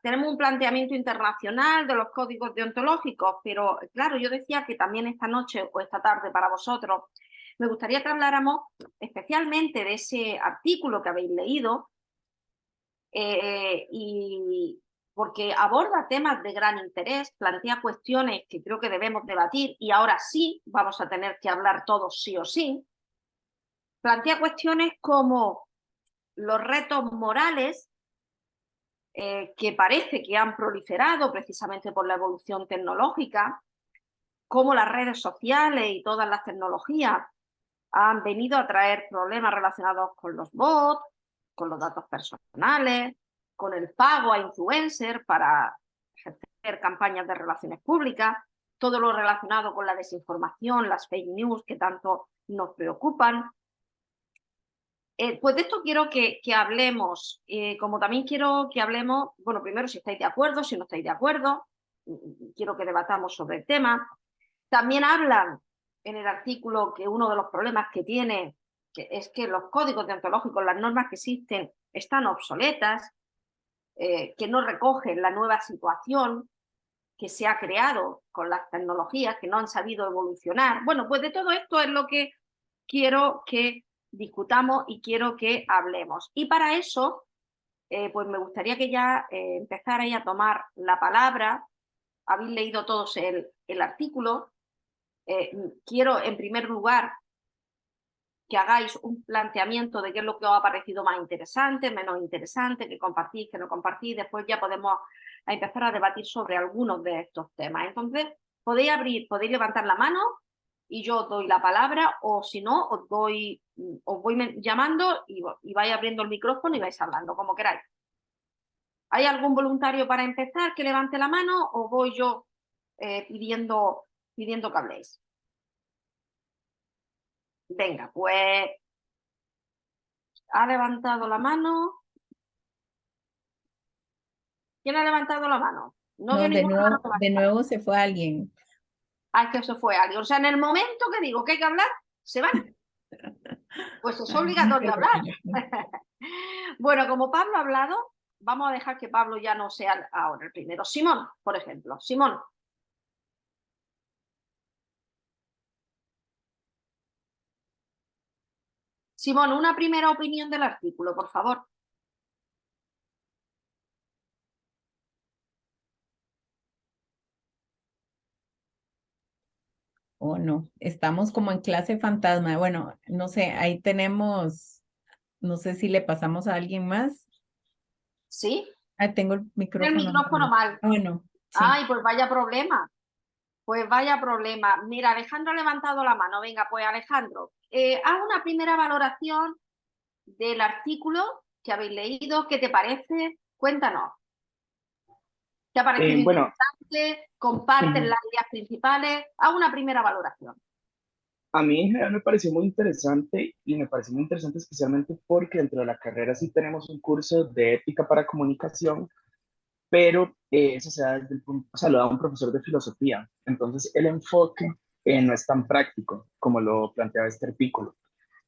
tenemos un planteamiento internacional de los códigos deontológicos, pero claro, yo decía que también esta noche o esta tarde para vosotros, me gustaría que habláramos especialmente de ese artículo que habéis leído, y porque aborda temas de gran interés, plantea cuestiones que creo que debemos debatir y ahora sí vamos a tener que hablar todos sí o sí. Plantea cuestiones como los retos morales que parece que han proliferado precisamente por la evolución tecnológica, cómo las redes sociales y todas las tecnologías han venido a traer problemas relacionados con los bots, con los datos personales, con el pago a influencers para ejercer campañas de relaciones públicas, todo lo relacionado con la desinformación, las fake news que tanto nos preocupan. Pues de esto quiero que hablemos, como también quiero que hablemos, bueno, primero si estáis de acuerdo, si no estáis de acuerdo, quiero que debatamos sobre el tema. También hablan en el artículo que uno de los problemas que tiene es que los códigos deontológicos, las normas que existen, están obsoletas, que no recogen la nueva situación que se ha creado con las tecnologías, que no han sabido evolucionar. Bueno, pues de todo esto es lo que quiero que discutamos y quiero que hablemos. Y para eso, pues me gustaría que ya empezarais a tomar la palabra. Habéis leído todos el artículo. Quiero, en primer lugar, que hagáis un planteamiento de qué es lo que os ha parecido más interesante, menos interesante, que compartís, que no compartís. Después ya podemos empezar a debatir sobre algunos de estos temas. Entonces, podéis levantar la mano y yo os doy la palabra, o si no, os voy llamando y vais abriendo el micrófono y vais hablando, como queráis. ¿Hay algún voluntario para empezar que levante la mano o voy yo pidiendo que habléis? Venga, pues ha levantado la mano. ¿Quién ha levantado la mano? No, veo ninguna mano de nuevo se fue alguien. Ah, es que se fue alguien. O sea, en el momento que digo que hay que hablar, se van. Pues es obligatorio hablar. Bueno, como Pablo ha hablado, vamos a dejar que Pablo ya no sea ahora el primero. Simón, por ejemplo. Simón. Simón, una primera opinión del artículo, por favor. Oh, no, estamos como en clase fantasma. Bueno, no sé, ahí tenemos, no sé si le pasamos a alguien más. ¿Sí? Ah, tengo el Tiene el micrófono. micrófono mal. Ah, bueno, sí. Ay, pues vaya problema. Pues vaya problema. Mira, Alejandro ha levantado la mano. Venga, pues Alejandro, haz una primera valoración del artículo que habéis leído. ¿Qué te parece? Cuéntanos. ¿Te ha parecido Bueno, interesante? ¿Comparten ujú. las ideas principales? Haz una primera valoración. A mí en general me pareció muy interesante y me pareció muy interesante especialmente porque dentro de la carrera sí tenemos un curso de ética para comunicación, pero eso se da desde el punto, o sea, lo da un profesor de filosofía. Entonces el enfoque no es tan práctico como lo planteaba este artículo.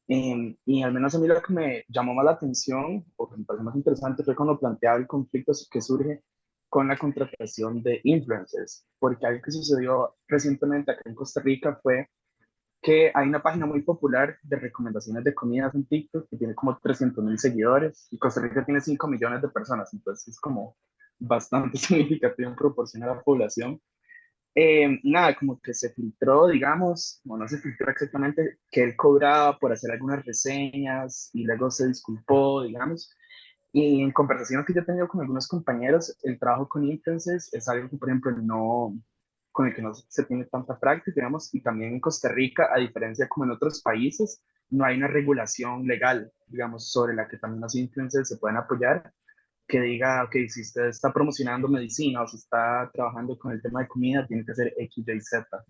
Y al menos a mí lo que me llamó más la atención o que me pareció más interesante fue cuando planteaba el conflicto que surge con la contratación de influencers, porque algo que sucedió recientemente acá en Costa Rica fue que hay una página muy popular de recomendaciones de comidas en TikTok que tiene como 300.000 seguidores y Costa Rica tiene 5 millones de personas, entonces es como bastante significativo en proporción a la población. Nada, como que se filtró, digamos, o no se filtró exactamente, que él cobraba por hacer algunas reseñas y luego se disculpó, digamos. Y en conversaciones que yo he tenido con algunos compañeros, el trabajo con influencers es algo que, por ejemplo, no, con el que no se tiene tanta práctica, digamos, y también en Costa Rica, a diferencia como en otros países, no hay una regulación legal, digamos, sobre la que también los influencers se pueden apoyar, que diga, ok, si usted está promocionando medicina o si está trabajando con el tema de comida, tiene que hacer X, Y, Z.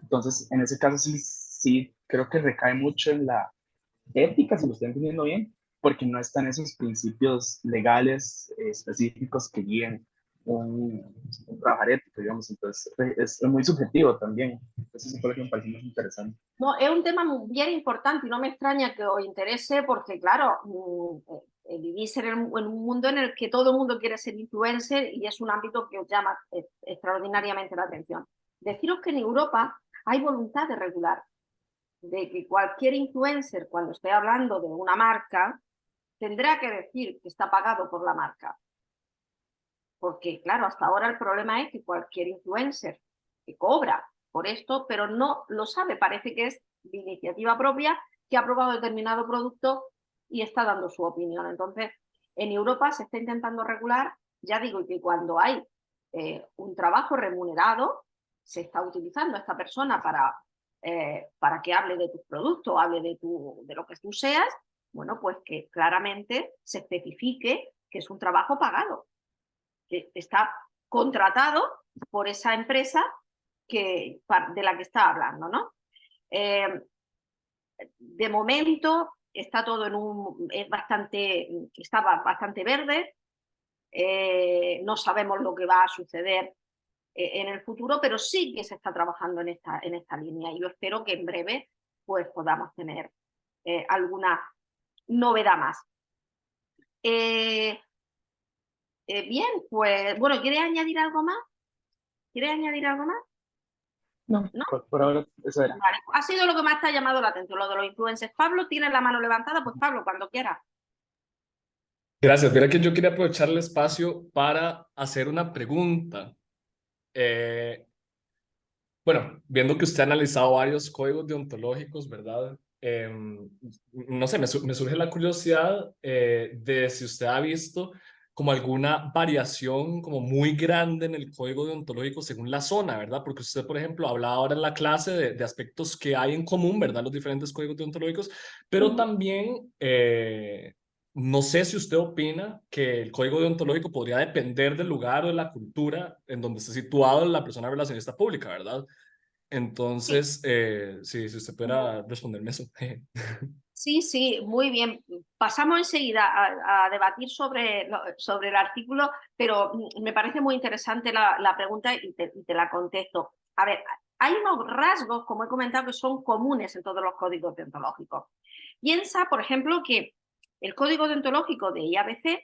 Entonces, en ese caso sí, sí creo que recae mucho en la ética, si lo estoy entendiendo bien, porque no están esos principios legales específicos que guíen un trabajar ético, digamos. Entonces, es muy subjetivo también. Eso es lo que me parece más interesante. No, es un tema bien importante y no me extraña que os interese porque, claro, vivís en un mundo en el que todo el mundo quiere ser influencer y es un ámbito que os llama extraordinariamente la atención. Deciros que en Europa hay voluntad de regular, de que cualquier influencer, cuando esté hablando de una marca, tendrá que decir que está pagado por la marca. Porque, claro, hasta ahora el problema es que cualquier influencer que cobra por esto, pero no lo sabe, parece que es de iniciativa propia, que ha probado determinado producto y está dando su opinión. Entonces, en Europa se está intentando regular, ya digo, que cuando hay un trabajo remunerado, se está utilizando a esta persona para que hable de tus productos, hable de lo que tú seas, bueno, pues que claramente se especifique que es un trabajo pagado, que está contratado por esa empresa de la que está hablando, ¿no? De momento está todo estaba bastante verde, no sabemos lo que va a suceder en el futuro, pero sí que se está trabajando en esta línea y yo espero que en breve pues podamos tener alguna novedad más. Bien, pues bueno, ¿quieres añadir algo más? ¿Quieres añadir algo más? No, ¿No? por ahora eso era. Vale. Ha sido lo que más te ha llamado la atención, lo de los influencers. Pablo, tienes la mano levantada, pues Pablo, cuando quieras. Gracias. Mira que yo quería aprovechar el espacio para hacer una pregunta. Bueno, viendo que usted ha analizado varios códigos deontológicos, ¿verdad? No sé, me surge la curiosidad de si usted ha visto como alguna variación como muy grande en el código deontológico según la zona, ¿verdad? Porque usted, por ejemplo, hablaba ahora en la clase de aspectos que hay en común, ¿verdad? Los diferentes códigos deontológicos, pero también no sé si usted opina que el código deontológico podría depender del lugar o de la cultura en donde esté situado la persona relacionista pública, ¿verdad? Sí, Entonces, sí, si usted pudiera responderme eso. sí, muy bien. Pasamos enseguida a debatir sobre el artículo, pero me parece muy interesante la pregunta y te la contesto. A ver, hay unos rasgos, como he comentado, que son comunes en todos los códigos deontológicos. Piensa, por ejemplo, que el código deontológico de IABC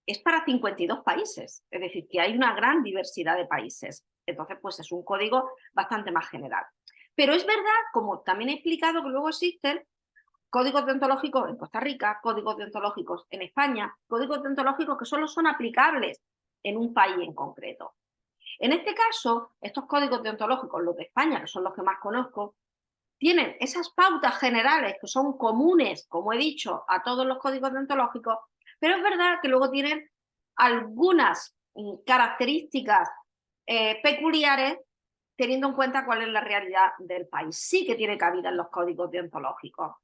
es para 52 países, es decir, que hay una gran diversidad de países. Entonces, pues es un código bastante más general. Pero es verdad, como también he explicado, que luego existen códigos deontológicos en Costa Rica, códigos deontológicos en España, códigos deontológicos que solo son aplicables en un país en concreto. En este caso, estos códigos deontológicos, los de España, que son los que más conozco, tienen esas pautas generales que son comunes, como he dicho, a todos los códigos deontológicos, pero es verdad que luego tienen algunas características peculiares teniendo en cuenta cuál es la realidad del país. Sí que tiene cabida en los códigos deontológicos.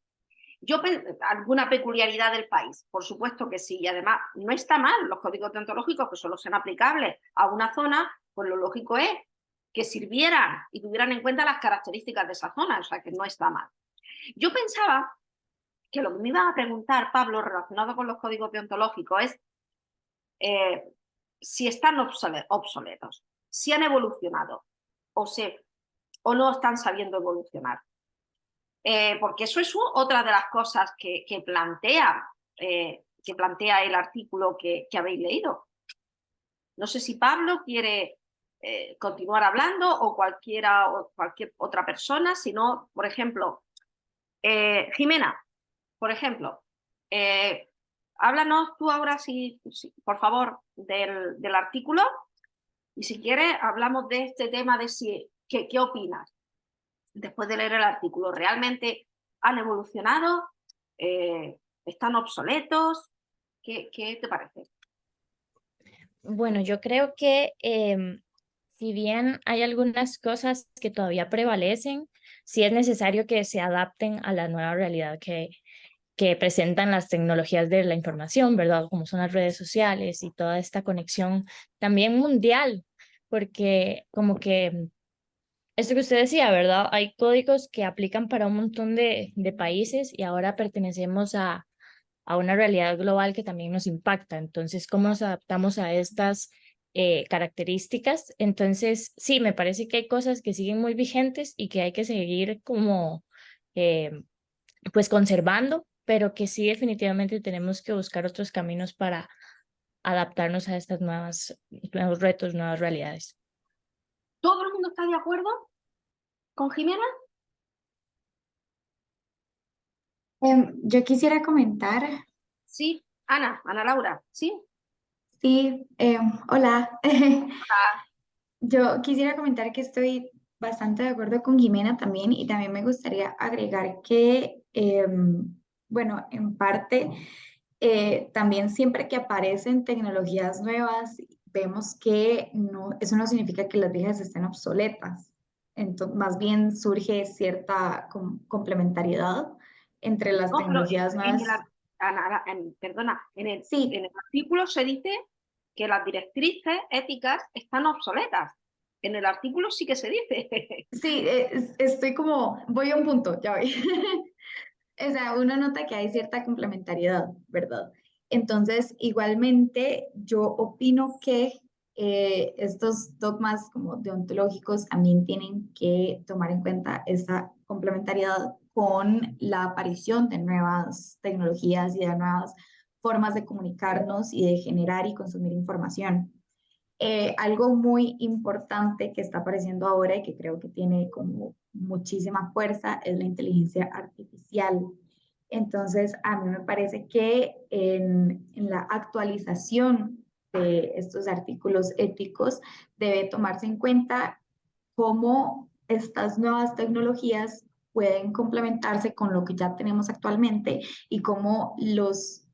¿Alguna peculiaridad del país? Por supuesto que sí, y además no está mal los códigos deontológicos que solo sean aplicables a una zona, pues lo lógico es que sirvieran y tuvieran en cuenta las características de esa zona, o sea que no está mal. Yo pensaba que lo que me iba a preguntar, Pablo, relacionado con los códigos deontológicos es si están obsoletos, si han evolucionado o no están sabiendo evolucionar. Porque eso es otra de las cosas que plantea el artículo que habéis leído. No sé si Pablo quiere continuar hablando o cualquier otra persona, si no, por ejemplo, Jimena, por ejemplo, háblanos tú ahora, por favor, del artículo y si quieres hablamos de este tema de ¿qué opinas? Después de leer el artículo, ¿realmente han evolucionado? ¿Están obsoletos? ¿Qué te parece? Bueno, yo creo que si bien hay algunas cosas que todavía prevalecen, sí es necesario que se adapten a la nueva realidad que presentan las tecnologías de la información, ¿verdad? Como son las redes sociales y toda esta conexión también mundial, porque como que esto que usted decía, ¿verdad? Hay códigos que aplican para un montón de países y ahora pertenecemos a una realidad global que también nos impacta. Entonces, ¿cómo nos adaptamos a estas características? Entonces, sí, me parece que hay cosas que siguen muy vigentes y que hay que seguir como, eh, pues, conservando, pero que sí definitivamente tenemos que buscar otros caminos para adaptarnos a estas nuevos retos, nuevas realidades. ¿Todo el mundo está de acuerdo con Jimena? Yo quisiera comentar, Sí. Ana Laura, ¿sí? sí, hola. Yo quisiera comentar que estoy bastante de acuerdo con Jimena también y también me gustaría agregar que, bueno, en parte, también siempre que aparecen tecnologías nuevas, vemos que no, eso no significa que las viejas estén obsoletas. Entonces, más bien surge cierta complementariedad entre las No, pero tecnologías nuevas. perdona, Sí, en el artículo se dice que las directrices éticas están obsoletas. En el artículo sí que se dice. sí, estoy como, voy a un punto, ya voy. O sea, uno nota que hay cierta complementariedad, ¿verdad? Entonces, igualmente, yo opino que estos dogmas como deontológicos también tienen que tomar en cuenta esta complementariedad con la aparición de nuevas tecnologías y de nuevas formas de comunicarnos y de generar y consumir información. Algo muy importante que está apareciendo ahora y que creo que tiene como muchísima fuerza es la inteligencia artificial. Entonces, a mí me parece que en la actualización de estos artículos éticos debe tomarse en cuenta cómo estas nuevas tecnologías pueden complementarse con lo que ya tenemos actualmente y cómo los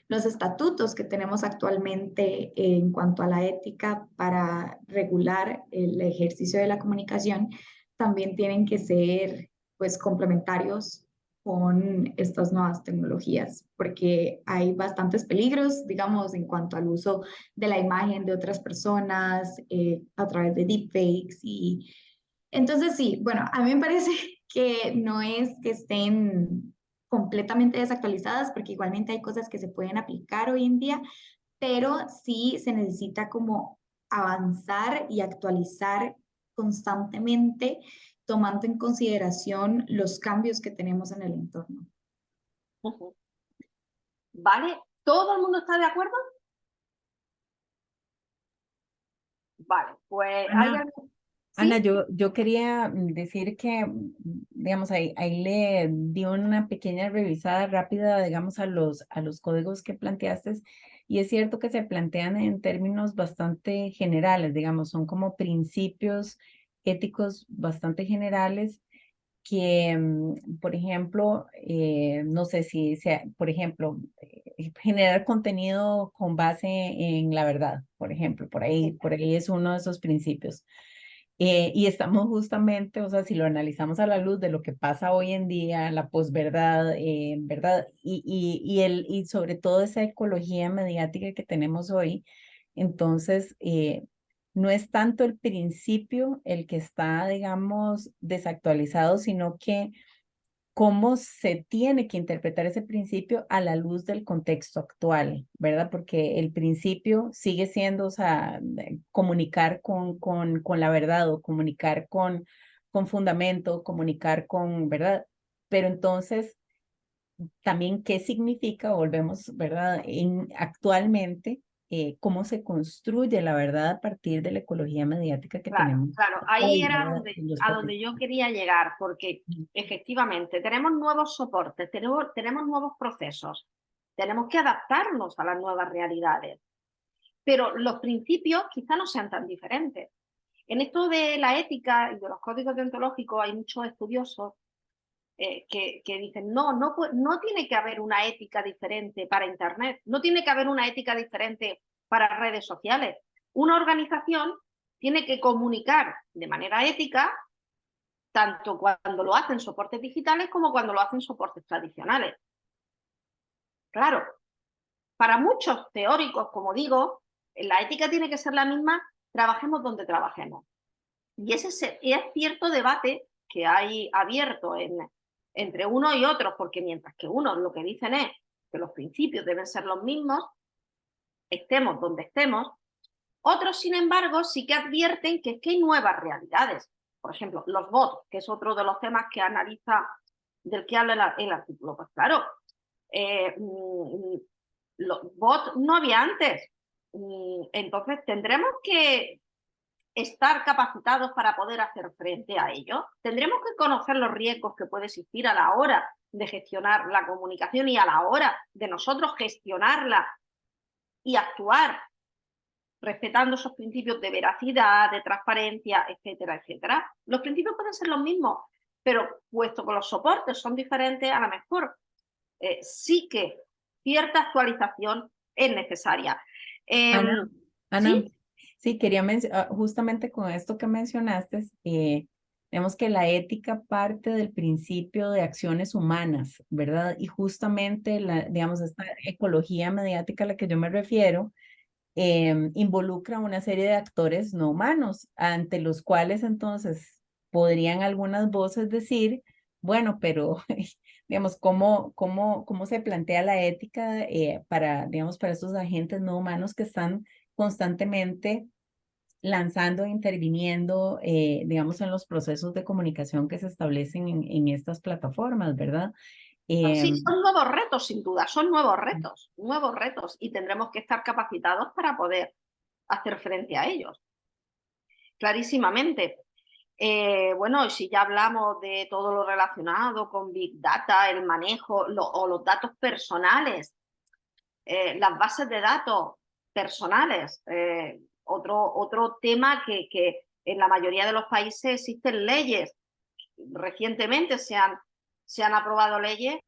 estatutos que tenemos actualmente en cuanto a la ética para regular el ejercicio de la comunicación también tienen que ser pues complementarios con estas nuevas tecnologías, porque hay bastantes peligros, digamos, en cuanto al uso de la imagen de otras personas a través de deepfakes. Y entonces sí, bueno, a mí me parece que no es que estén completamente desactualizadas, porque igualmente hay cosas que se pueden aplicar hoy en día, pero sí se necesita como avanzar y actualizar constantemente, tomando en consideración los cambios que tenemos en el entorno. ¿Vale? ¿Todo el mundo está de acuerdo? Vale, pues hay Ana, algo. Ana, Sí, yo quería decir que, digamos, ahí le di una pequeña revisada rápida, digamos, a los códigos que planteaste, y es cierto que se plantean en términos bastante generales, digamos, son como principios éticos bastante generales que, por ejemplo, no sé si sea, por ejemplo, generar contenido con base en la verdad, por ejemplo, por ahí es uno de esos principios. Y estamos justamente, o sea, si lo analizamos a la luz de lo que pasa hoy en día, la posverdad, ¿verdad? Y sobre todo esa ecología mediática que tenemos hoy, entonces, no es tanto el principio el que está, digamos, desactualizado, sino que cómo se tiene que interpretar ese principio a la luz del contexto actual, ¿verdad? Porque el principio sigue siendo, o sea, comunicar con la verdad o comunicar con fundamento, comunicar con, ¿verdad? Pero entonces, también qué significa, volvemos, ¿verdad? Actualmente, cómo se construye la verdad a partir de la ecología mediática que claro, tenemos claro. Ahí hoy, era ¿verdad? En los a papeles. donde yo quería llegar, porque efectivamente tenemos nuevos soportes, tenemos nuevos procesos, tenemos que adaptarnos a las nuevas realidades, pero los principios quizá no sean tan diferentes. En esto de la ética y de los códigos deontológicos hay muchos estudiosos que dicen, no tiene que haber una ética diferente para Internet, no tiene que haber una ética diferente para redes sociales. Una organización tiene que comunicar de manera ética tanto cuando lo hacen soportes digitales como cuando lo hacen soportes tradicionales. Claro, para muchos teóricos, como digo, la ética tiene que ser la misma, trabajemos donde trabajemos. Y ese es cierto debate que hay abierto entre unos y otros, porque mientras que unos lo que dicen es que los principios deben ser los mismos, estemos donde estemos, otros, sin embargo, sí que advierten que es que hay nuevas realidades. Por ejemplo, los bots, que es otro de los temas que analiza, del que habla el artículo. Pues claro, los bots no había antes. Entonces tendremos que estar capacitados para poder hacer frente a ello. Tendremos que conocer los riesgos que puede existir a la hora de gestionar la comunicación y a la hora de nosotros gestionarla y actuar respetando esos principios de veracidad, de transparencia, etcétera, etcétera. Los principios pueden ser los mismos, pero puesto que los soportes son diferentes, a lo mejor sí que cierta actualización es necesaria. Ana, Ana, ¿Sí? sí, quería justamente con esto que mencionaste, vemos que la ética parte del principio de acciones humanas, ¿verdad? Y justamente, digamos, esta ecología mediática a la que yo me refiero, involucra una serie de actores no humanos, ante los cuales entonces podrían algunas voces decir, bueno, pero digamos, ¿cómo se plantea la ética para, digamos, para estos agentes no humanos que están constantemente lanzando, interviniendo, digamos, en los procesos de comunicación que se establecen en estas plataformas, ¿verdad? Sí, Em, son nuevos retos, sin duda, son nuevos retos, y tendremos que estar capacitados para poder hacer frente a ellos, clarísimamente. Bueno, si ya hablamos de todo lo relacionado con Big Data, el manejo o los datos personales, las bases de datos personales, otro tema que en la mayoría de los países existen leyes. Recientemente se han aprobado leyes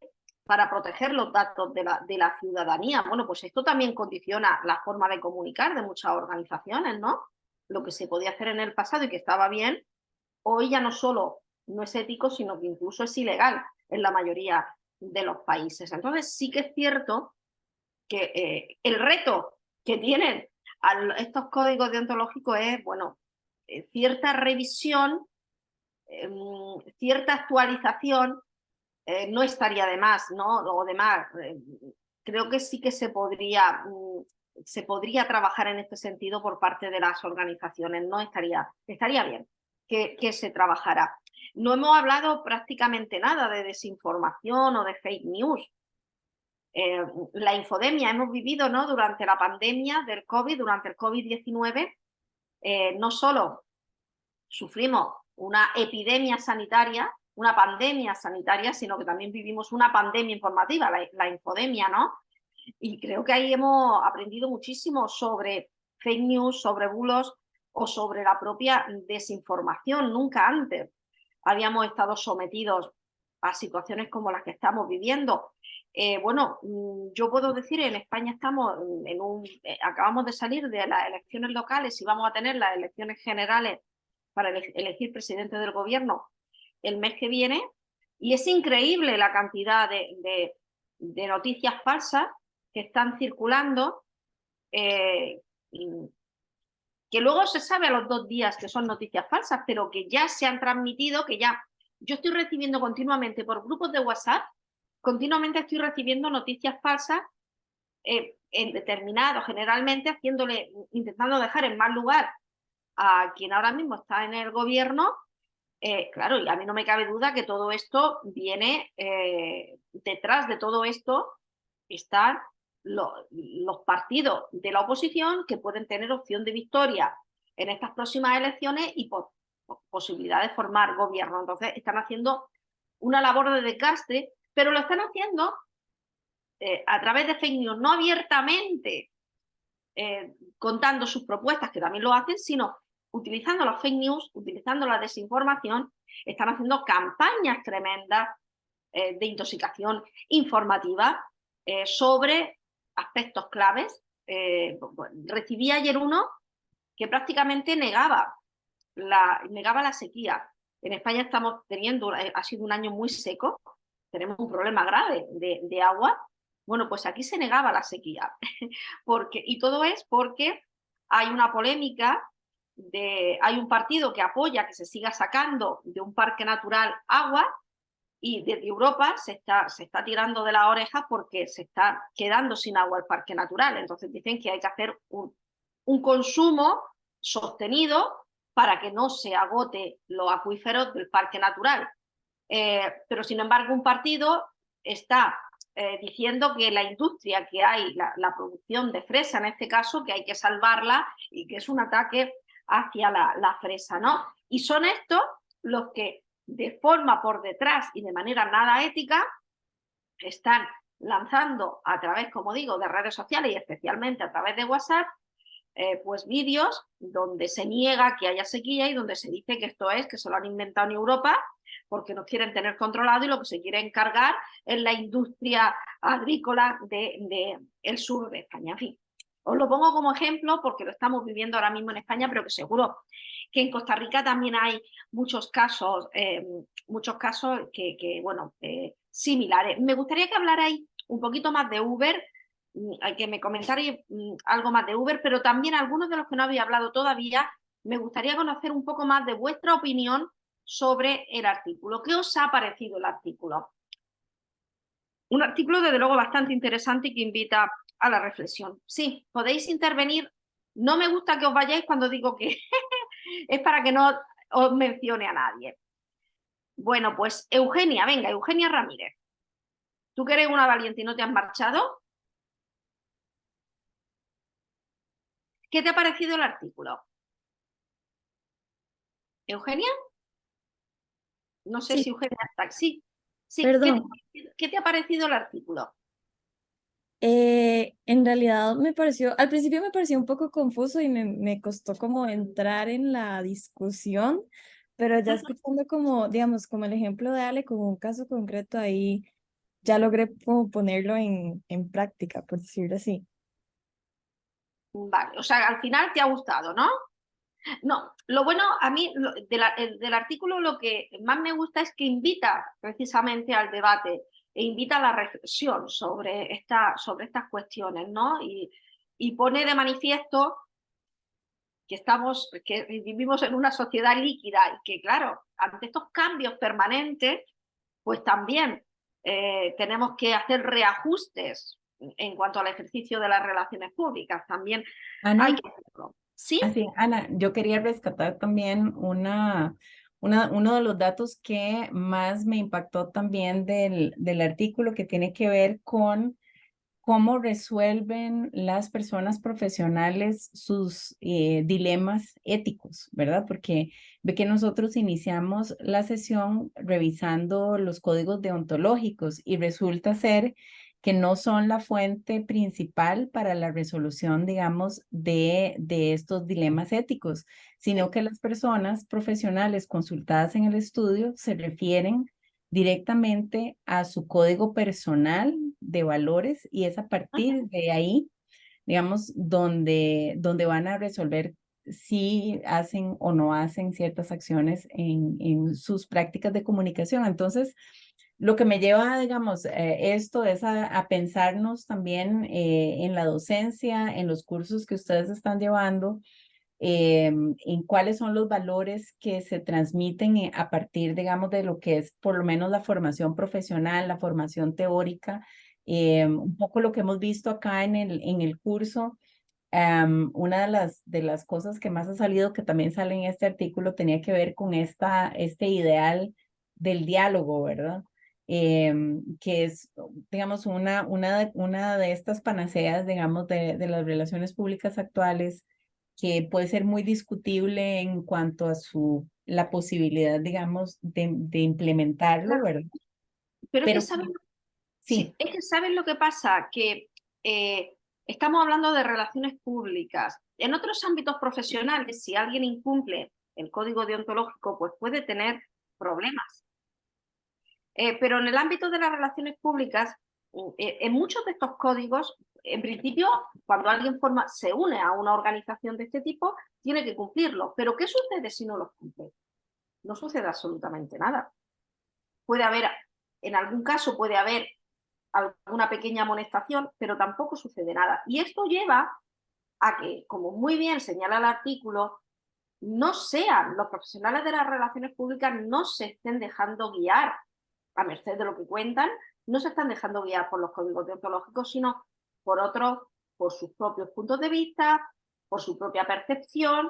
para proteger los datos de la ciudadanía. Bueno, pues esto también condiciona la forma de comunicar de muchas organizaciones, ¿no? Lo que se podía hacer en el pasado y que estaba bien, hoy ya no solo no es ético, sino que incluso es ilegal en la mayoría de los países. Entonces sí que es cierto que el reto que tienen estos códigos deontológicos es, bueno, cierta revisión, cierta actualización, no estaría de más, ¿no? O de más. Creo que sí que se podría trabajar en este sentido por parte de las organizaciones, ¿no? Estaría bien que se trabajara. No hemos hablado prácticamente nada de desinformación o de fake news. La infodemia hemos vivido, ¿no? Durante la pandemia del COVID, durante el COVID-19, no solo sufrimos una epidemia sanitaria, una pandemia sanitaria, sino que también vivimos una pandemia informativa, la infodemia, ¿no? Y creo que ahí hemos aprendido muchísimo sobre fake news, sobre bulos o sobre la propia desinformación. Nunca antes habíamos estado sometidos a situaciones como las que estamos viviendo. Bueno, yo puedo decir, en España estamos acabamos de salir de las elecciones locales y vamos a tener las elecciones generales para elegir presidente del gobierno el mes que viene, y es increíble la cantidad de noticias falsas que están circulando, que luego se sabe a los 2 días que son noticias falsas, pero que ya se han transmitido, que ya yo estoy recibiendo continuamente por grupos de WhatsApp, continuamente estoy recibiendo noticias falsas en determinado, generalmente intentando dejar en mal lugar a quien ahora mismo está en el gobierno. Claro, y a mí no me cabe duda que todo esto viene, detrás de todo esto están los partidos de la oposición que pueden tener opción de victoria en estas próximas elecciones y posibilidad de formar gobierno. Entonces están haciendo una labor de desgaste, pero lo están haciendo a través de fake news, no abiertamente contando sus propuestas, que también lo hacen, sino utilizando los fake news, utilizando la desinformación. Están haciendo campañas tremendas de intoxicación informativa sobre aspectos claves. Recibí ayer uno que prácticamente negaba la sequía. En España estamos teniendo, ha sido un año muy seco, tenemos un problema grave de agua. Bueno, pues aquí se negaba la sequía. Y todo es porque hay una polémica, hay un partido que apoya que se siga sacando de un parque natural agua, y desde Europa se está tirando de la oreja porque se está quedando sin agua el parque natural. Entonces dicen que hay que hacer un consumo sostenido para que no se agote los acuíferos del parque natural. Pero sin embargo un partido está diciendo que la industria que hay, la producción de fresa en este caso, que hay que salvarla y que es un ataque hacia la fresa, ¿no? Y son estos los que de forma por detrás y de manera nada ética están lanzando a través, como digo, de redes sociales y especialmente a través de WhatsApp, pues vídeos donde se niega que haya sequía y donde se dice que esto es, que se lo han inventado en Europa porque nos quieren tener controlado y lo que se quiere encargar es la industria agrícola del sur de España. En fin, os lo pongo como ejemplo porque lo estamos viviendo ahora mismo en España, pero que seguro que en Costa Rica también hay muchos casos bueno, similares. Me gustaría que hablarais un poquito más de Uber, que me comentarais algo más de Uber, pero también algunos de los que no había hablado todavía, me gustaría conocer un poco más de vuestra opinión sobre el artículo. ¿Qué os ha parecido el artículo? Un artículo, desde luego, bastante interesante y que invita a la reflexión. Sí, podéis intervenir. No me gusta que os vayáis cuando digo que es para que no os mencione a nadie. Bueno, pues Eugenia, venga, Eugenia Ramírez. ¿Tú que eres una valiente y no te has marchado? ¿Qué te ha parecido el artículo? ¿Eugenia? No sé Sí, si Eugenia está. Sí, sí. perdón. ¿Qué te ha parecido el artículo? En realidad al principio me pareció un poco confuso y me costó como entrar en la discusión, pero ya escuchando como, digamos, como el ejemplo de Ale, como un caso concreto ahí, ya logré como ponerlo en práctica, por decirlo así. Vale, o sea, al final te ha gustado, ¿no? No, lo bueno a mí del artículo lo que más me gusta es que invita precisamente al debate e invita a la reflexión sobre estas cuestiones, ¿no? Y pone de manifiesto que vivimos en una sociedad líquida y que, claro, ante estos cambios permanentes, pues también tenemos que hacer reajustes en cuanto al ejercicio de las relaciones públicas. También hay Ana, que hacerlo. ¿Sí? así, Ana, yo quería rescatar también uno de los datos que más me impactó también del artículo, que tiene que ver con cómo resuelven las personas profesionales sus dilemas éticos, ¿verdad? Porque ve que nosotros iniciamos la sesión revisando los códigos deontológicos y resulta ser que no son la fuente principal para la resolución, digamos, de estos dilemas éticos, sino que las personas profesionales consultadas en el estudio se refieren directamente a su código personal de valores y es a partir de ahí, digamos, donde van a resolver si hacen o no hacen ciertas acciones en sus prácticas de comunicación. Entonces, lo que me lleva, digamos, esto es a pensarnos también en la docencia, en los cursos que ustedes están llevando, en cuáles son los valores que se transmiten a partir, digamos, de lo que es por lo menos la formación profesional, la formación teórica, un poco lo que hemos visto acá en el curso. Una de las cosas que más ha salido, que también sale en este artículo, tenía que ver con este ideal del diálogo, ¿verdad? Que es, digamos, una de estas panaceas, digamos, de las relaciones públicas actuales, que puede ser muy discutible en cuanto a la posibilidad, digamos, de implementarlo, Claro, ¿verdad? pero es que Pero saben, sí, es que saben lo que pasa, que estamos hablando de relaciones públicas. En otros ámbitos profesionales, si alguien incumple el código deontológico, pues puede tener problemas. Pero en el ámbito de las relaciones públicas, en muchos de estos códigos, en principio, cuando alguien se une a una organización de este tipo, tiene que cumplirlo. Pero ¿qué sucede si no los cumple? No sucede absolutamente nada. Puede haber, en algún caso puede haber alguna pequeña amonestación, pero tampoco sucede nada. Y esto lleva a que, como muy bien señala el artículo, no sean los profesionales de las relaciones públicas, no se estén dejando guiar a merced de lo que cuentan, no se están dejando guiar por los códigos deontológicos, sino por otros, por sus propios puntos de vista, por su propia percepción.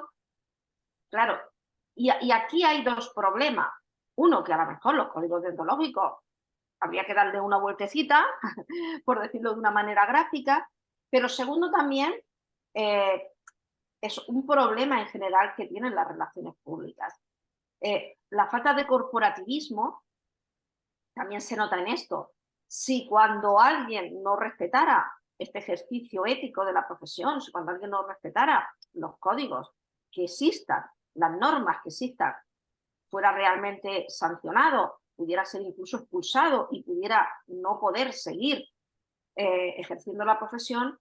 Claro, y aquí hay dos problemas. Uno, que a lo mejor los códigos deontológicos habría que darle una vueltecita, por decirlo de una manera gráfica, pero segundo también, es un problema en general que tienen las relaciones públicas. La falta de corporativismo también se nota en esto. Si cuando alguien no respetara este ejercicio ético de la profesión, si cuando alguien no respetara los códigos que existan, las normas que existan, fuera realmente sancionado, pudiera ser incluso expulsado y pudiera no poder seguir ejerciendo la profesión,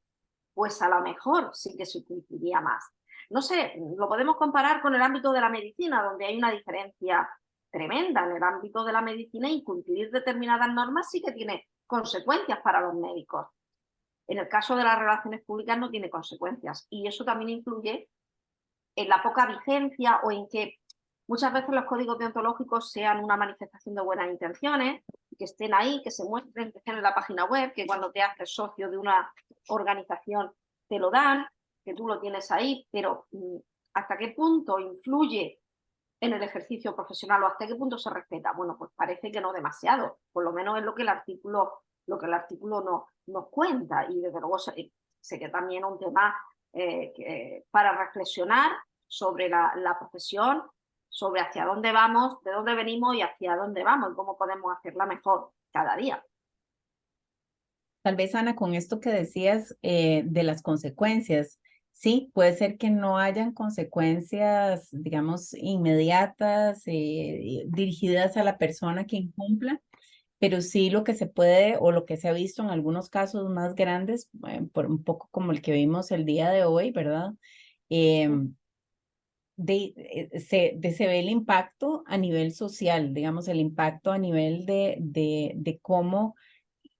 pues a lo mejor sí que se cumpliría más. No sé, lo podemos comparar con el ámbito de la medicina, donde hay una diferencia tremenda. En el ámbito de la medicina, incumplir determinadas normas sí que tiene consecuencias para los médicos. En el caso de las relaciones públicas no tiene consecuencias, y eso también influye en la poca vigencia o en que muchas veces los códigos deontológicos sean una manifestación de buenas intenciones, que estén ahí, que se muestren, que estén en la página web, que cuando te haces socio de una organización te lo dan, que tú lo tienes ahí, pero ¿hasta qué punto influye en el ejercicio profesional o hasta qué punto se respeta? Bueno, pues parece que no demasiado, por lo menos es lo que el artículo nos cuenta, y desde luego sé que también es un tema para reflexionar sobre la profesión, sobre hacia dónde vamos, de dónde venimos y hacia dónde vamos y cómo podemos hacerla mejor cada día. tal vez, Ana, con esto que decías de las consecuencias, sí, puede ser que no hayan consecuencias, digamos, inmediatas, dirigidas a la persona que incumpla, pero sí lo que se puede o lo que se ha visto en algunos casos más grandes, por un poco como el que vimos el día de hoy, ¿verdad? Se ve el impacto a nivel social, digamos, el impacto a nivel de cómo,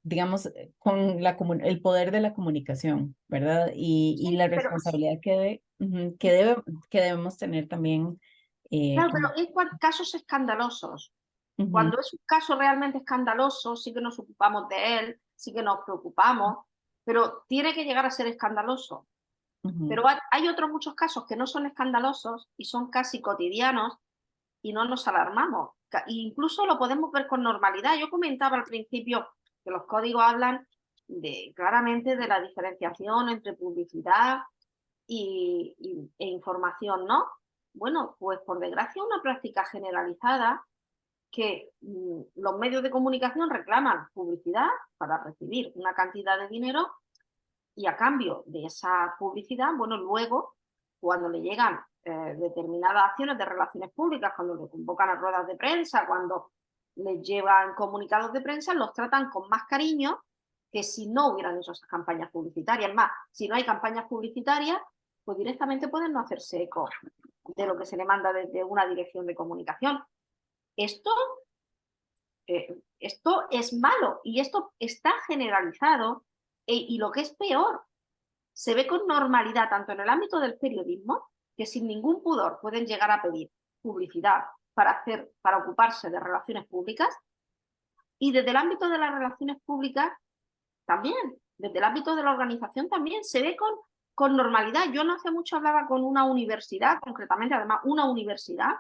digamos, con el poder de la comunicación, ¿verdad? Y la Pero, responsabilidad que debemos tener también. claro, Como, pero en casos escandalosos. ujú, Cuando es un caso realmente escandaloso, sí que nos ocupamos de él, sí que nos preocupamos, pero tiene que llegar a ser escandaloso. ujú. Pero hay otros muchos casos que no son escandalosos y son casi cotidianos y no nos alarmamos. Incluso lo podemos ver con normalidad. Yo comentaba al principio que los códigos hablan claramente de la diferenciación entre publicidad e información, ¿no? Bueno, pues por desgracia una práctica generalizada que los medios de comunicación reclaman publicidad para recibir una cantidad de dinero y a cambio de esa publicidad, bueno, luego cuando le llegan determinadas acciones de relaciones públicas, cuando le convocan a ruedas de prensa, cuando les llevan comunicados de prensa, los tratan con más cariño que si no hubieran hecho esas campañas publicitarias. Más, si no hay campañas publicitarias, pues directamente pueden no hacerse eco de lo que se le manda desde una dirección de comunicación. Esto es malo y esto está generalizado y lo que es peor, se ve con normalidad tanto en el ámbito del periodismo, que sin ningún pudor pueden llegar a pedir publicidad para ocuparse de relaciones públicas, y desde el ámbito de las relaciones públicas también, desde el ámbito de la organización también se ve con normalidad. Yo no hace mucho hablaba con una universidad, concretamente además una universidad,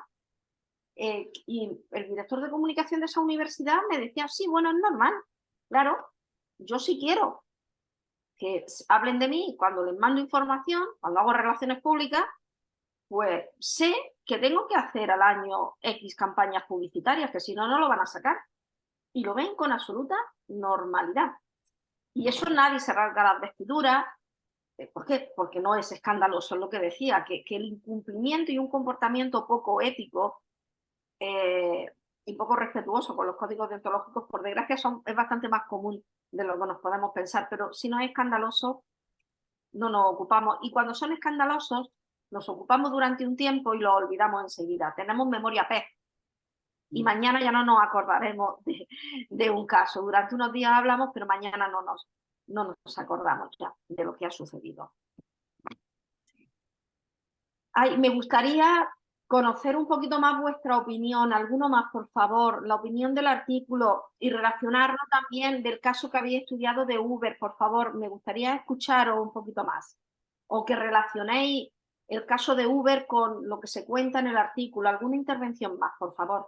y el director de comunicación de esa universidad me decía, sí, bueno, es normal, claro, yo sí quiero que hablen de mí cuando les mando información, cuando hago relaciones públicas, pues sé que tengo que hacer al año X campañas publicitarias, que si no, no lo van a sacar. Y lo ven con absoluta normalidad. Y eso nadie se rasga las vestiduras. ¿Por qué? Porque no es escandaloso, es lo que decía, que el incumplimiento y un comportamiento poco ético y poco respetuoso con los códigos deontológicos, por desgracia, es bastante más común de lo que nos podemos pensar, pero si no es escandaloso, no nos ocupamos. Y cuando son escandalosos, nos ocupamos durante un tiempo y los olvidamos enseguida. Tenemos memoria pez. Y mañana ya no nos acordaremos de un caso. Durante unos días hablamos, pero mañana no nos acordamos ya de lo que ha sucedido. Me gustaría conocer un poquito más vuestra opinión, alguno más, por favor, la opinión del artículo y relacionarlo también del caso que habéis estudiado de Uber, por favor, me gustaría escucharos un poquito más. O que relacionéis el caso de Uber con lo que se cuenta en el artículo. ¿Alguna intervención más, por favor?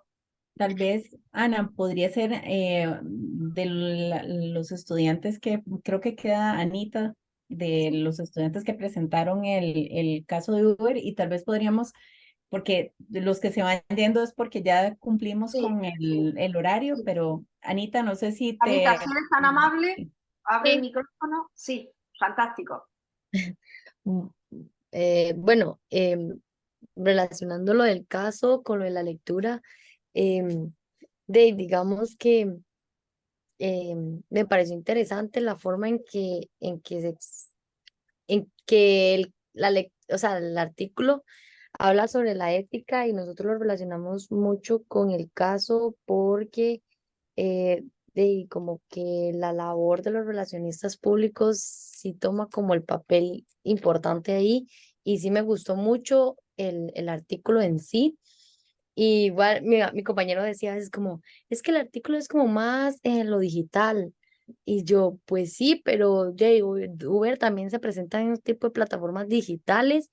Tal vez, Ana, podría ser de los estudiantes que creo que queda Anita, de los estudiantes que presentaron el caso de Uber, y tal vez podríamos, porque los que se van yendo es porque ya cumplimos Sí, con el horario, sí. pero Anita, no sé si Anita, te... si eres tan amable, abre el Sí. micrófono. Sí, fantástico. Bueno, relacionando lo del caso con lo de la lectura, digamos que me pareció interesante la forma en que o sea, el artículo habla sobre la ética y nosotros lo relacionamos mucho con el caso porque como que la labor de los relacionistas públicos sí toma como el papel importante ahí y sí me gustó mucho el artículo en sí. Y igual mi compañero decía, es que el artículo es como más en lo digital. Y yo, pues sí, pero Uber también se presenta en un tipo de plataformas digitales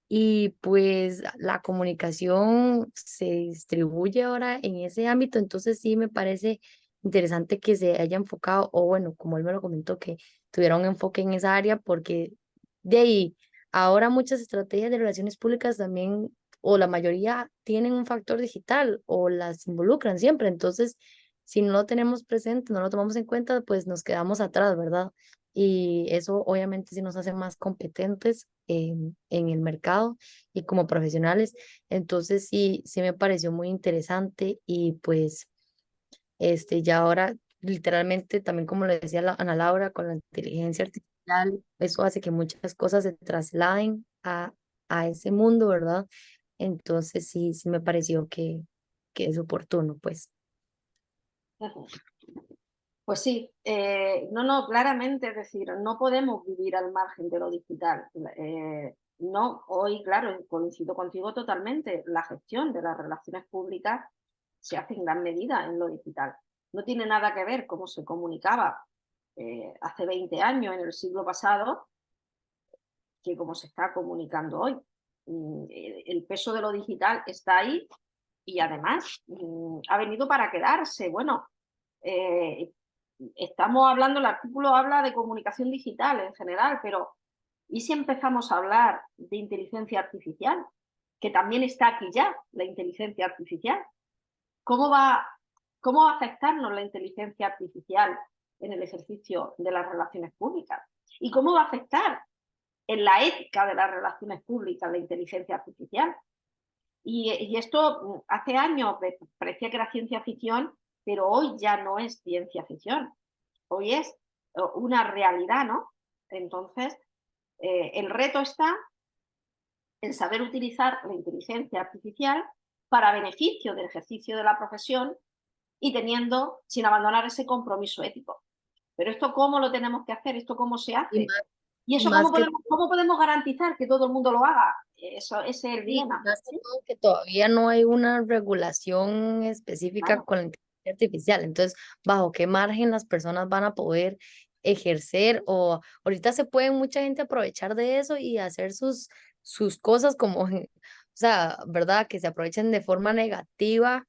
y pues la comunicación se distribuye ahora en ese ámbito, entonces sí me parece interesante que se haya enfocado, o bueno, como él me lo comentó, que tuviera un enfoque en esa área, porque de ahí ahora muchas estrategias de relaciones públicas también, o la mayoría, tienen un factor digital o las involucran siempre, entonces si no lo tenemos presente, no lo tomamos en cuenta, pues nos quedamos atrás, ¿verdad? Y eso obviamente sí nos hace más competentes en el mercado y como profesionales. Entonces sí me pareció muy interesante y pues ya ahora literalmente también como le decía Ana Laura, con la inteligencia artificial, eso hace que muchas cosas se trasladen a ese mundo, ¿verdad? Entonces sí me pareció que es oportuno, pues. Pues sí, no, claramente, es decir, no podemos vivir al margen de lo digital. No, hoy, claro, coincido contigo totalmente, la gestión de las relaciones públicas se hace en gran medida en lo digital. No tiene nada que ver cómo se comunicaba hace 20 años, en el siglo pasado, que cómo se está comunicando hoy. El peso de lo digital está ahí y además ha venido para quedarse. Bueno, estamos hablando, el artículo habla de comunicación digital en general, pero ¿y si empezamos a hablar de inteligencia artificial? Que también está aquí ya, la inteligencia artificial. ¿Cómo va a afectarnos la inteligencia artificial en el ejercicio de las relaciones públicas? ¿Y cómo va a afectar en la ética de las relaciones públicas la inteligencia artificial? Y esto hace años parecía que era ciencia ficción, pero hoy ya no es ciencia ficción, hoy es una realidad, ¿no? Entonces, el reto está en saber utilizar la inteligencia artificial para beneficio del ejercicio de la profesión y sin abandonar ese compromiso ético. Pero esto, ¿cómo lo tenemos que hacer? ¿Esto cómo se Y hace? más, ¿Y y eso más que cómo podemos garantizar que todo el mundo lo haga? Eso, ese es el Sí, dilema. más que ¿Sí? todo que todavía no hay una regulación específica Claro. con la inteligencia artificial. Entonces, ¿bajo qué margen las personas van a poder ejercer? O ahorita se puede mucha gente aprovechar de eso y hacer sus cosas como, o sea, ¿verdad? Que se aprovechen de forma negativa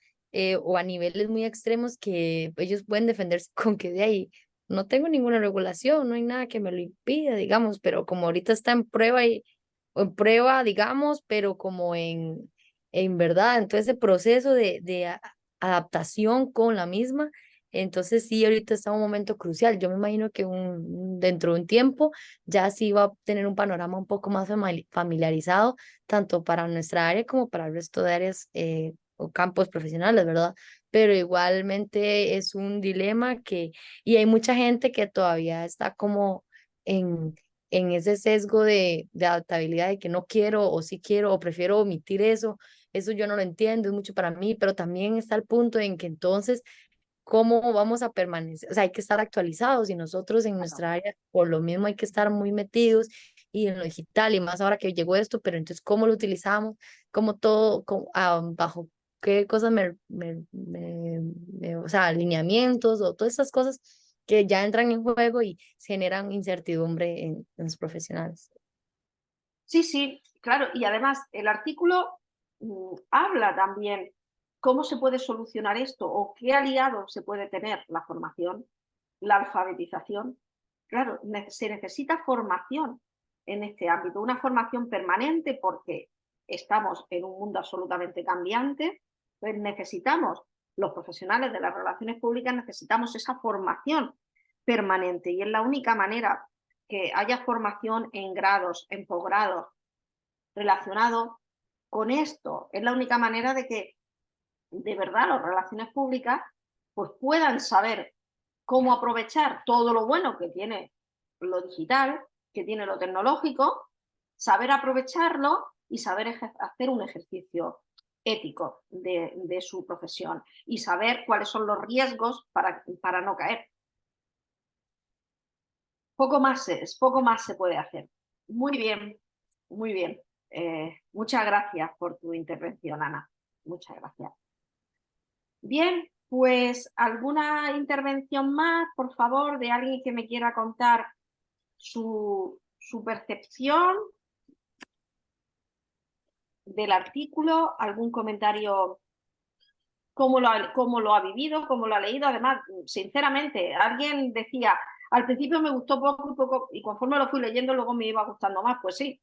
o a niveles muy extremos que ellos pueden defenderse con que de ahí no tengo ninguna regulación, no hay nada que me lo impida, digamos, pero como ahorita está en prueba y o en prueba, digamos, pero como en verdad, entonces ese proceso de adaptación con la misma, entonces sí, ahorita está un momento crucial. Yo me imagino que dentro de un tiempo ya sí va a tener un panorama un poco más familiarizado, tanto para nuestra área como para el resto de áreas o campos profesionales, ¿verdad? Pero igualmente es un dilema y hay mucha gente que todavía está como en ese sesgo de adaptabilidad de que no quiero o sí quiero o prefiero omitir eso yo no lo entiendo, es mucho para mí, pero también está el punto en que entonces, ¿cómo vamos a permanecer? O sea, hay que estar actualizados y nosotros en nuestra área, por lo mismo hay que estar muy metidos y en lo digital y más ahora que llegó esto, pero entonces, ¿cómo lo utilizamos? ¿Cómo todo, bajo qué cosas o sea, alineamientos o todas esas cosas que ya entran en juego y generan incertidumbre en los profesionales? Sí, sí, claro. Y además el artículo habla también cómo se puede solucionar esto o qué aliados se puede tener la formación, la alfabetización. Claro, se necesita formación en este ámbito, una formación permanente porque estamos en un mundo absolutamente cambiante, pues necesitamos, los profesionales de las relaciones públicas necesitamos esa formación permanente y es la única manera que haya formación en grados, en posgrados, relacionado con esto. Es la única manera de que de verdad las relaciones públicas pues puedan saber cómo aprovechar todo lo bueno que tiene lo digital, que tiene lo tecnológico, saber aprovecharlo y saber hacer un ejercicio ético de su profesión y saber cuáles son los riesgos para no caer. Poco más se puede hacer. Muy bien, muy bien. Muchas gracias por tu intervención, Ana. Muchas gracias. Bien, pues alguna intervención más, por favor, de alguien que me quiera contar su percepción del artículo, algún comentario, cómo lo ha vivido, cómo lo ha leído. Además, sinceramente, alguien decía, al principio me gustó poco, y conforme lo fui leyendo, luego me iba gustando más. Pues sí,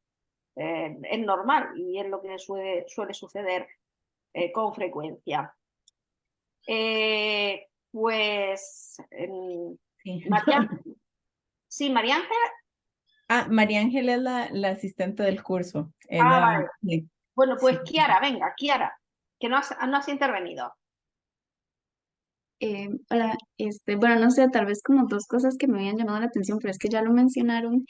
es normal y es lo que suele suceder con frecuencia. Pues, Sí. María, sí, María Ángel. María Ángel es la asistente del curso. Vale. Sí, Bueno, pues sí. Kiara, venga, Kiara, que no has intervenido. Hola, bueno, no sé, tal vez como dos cosas que me habían llamado la atención, pero es que ya lo mencionaron,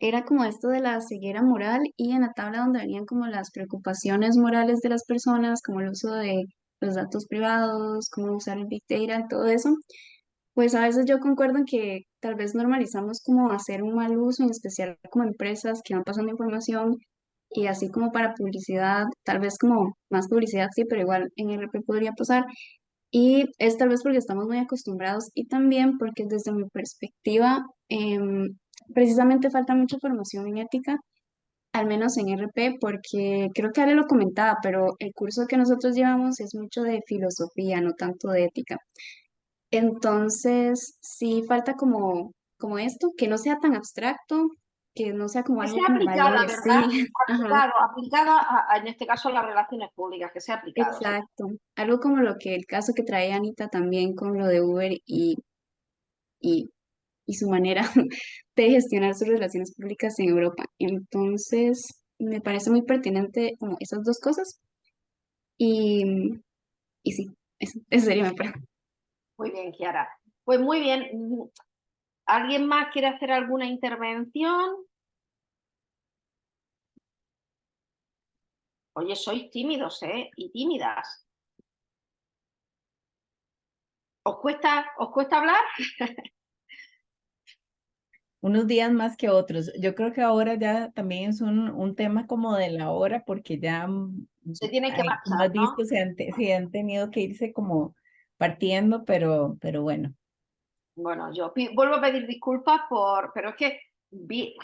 era como esto de la ceguera moral y en la tabla donde venían como las preocupaciones morales de las personas, como el uso de los datos privados, cómo usar el Big Data, todo eso, pues a veces yo concuerdo en que tal vez normalizamos como hacer un mal uso, en especial como empresas que van pasando información y así como para publicidad, tal vez como más publicidad, sí, pero igual en RP podría pasar. Y es tal vez porque estamos muy acostumbrados y también porque desde mi perspectiva, precisamente falta mucha formación en ética, al menos en RP, porque creo que Ale lo comentaba, pero el curso que nosotros llevamos es mucho de filosofía, no tanto de ética. Entonces, sí falta como esto, que no sea tan abstracto, que no sea como Que algo sea como aplicada, valores, ¿verdad? sí, ajá, Aplicada en este caso a las relaciones públicas, que sea aplicado, sí. exacto. Algo como el caso que trae Anita también con lo de Uber y, y su manera de gestionar sus relaciones públicas en Europa. Entonces, me parece muy pertinente como esas dos cosas y, y sí, eso sería mi parte. Muy bien, Kiara. Pues muy bien. ¿Alguien más quiere hacer alguna intervención? Oye, sois tímidos, ¿eh? Y tímidas. ¿Os cuesta hablar? Unos días más que otros. Yo creo que ahora ya también es un tema como de la hora, porque ya, Se tiene que como marchar, has ¿no? visto, sí han tenido que irse como partiendo, pero bueno. Bueno, yo vuelvo a pedir disculpas pero es que vi,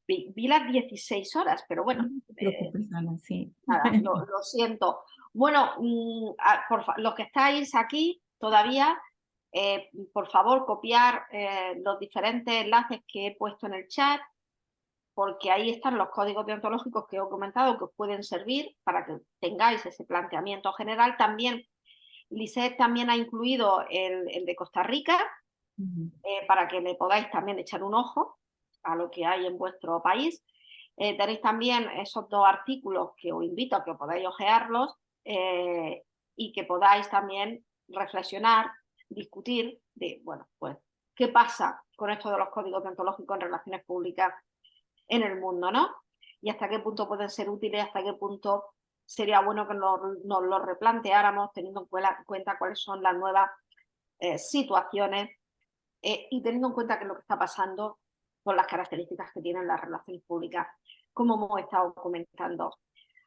vi las 16 horas, pero bueno, No te preocupes, Ana, sí. nada, lo siento. Bueno, los que estáis aquí todavía, por favor, copiar los diferentes enlaces que he puesto en el chat, porque ahí están los códigos deontológicos que os he comentado que os pueden servir para que tengáis ese planteamiento general. También, Lisette también ha incluido el de Costa Rica, Ujú. para que le podáis también echar un ojo a lo que hay en vuestro país. Tenéis también esos dos artículos que os invito a que podáis ojearlos y que podáis también reflexionar, discutir de, bueno, pues, ¿qué pasa con esto de los códigos deontológicos en relaciones públicas en el mundo, ¿no? Y hasta qué punto pueden ser útiles, hasta qué punto sería bueno que nos lo replanteáramos teniendo en cuenta cuáles son las nuevas situaciones y teniendo en cuenta que es lo que está pasando con las características que tienen las relaciones públicas, como hemos estado comentando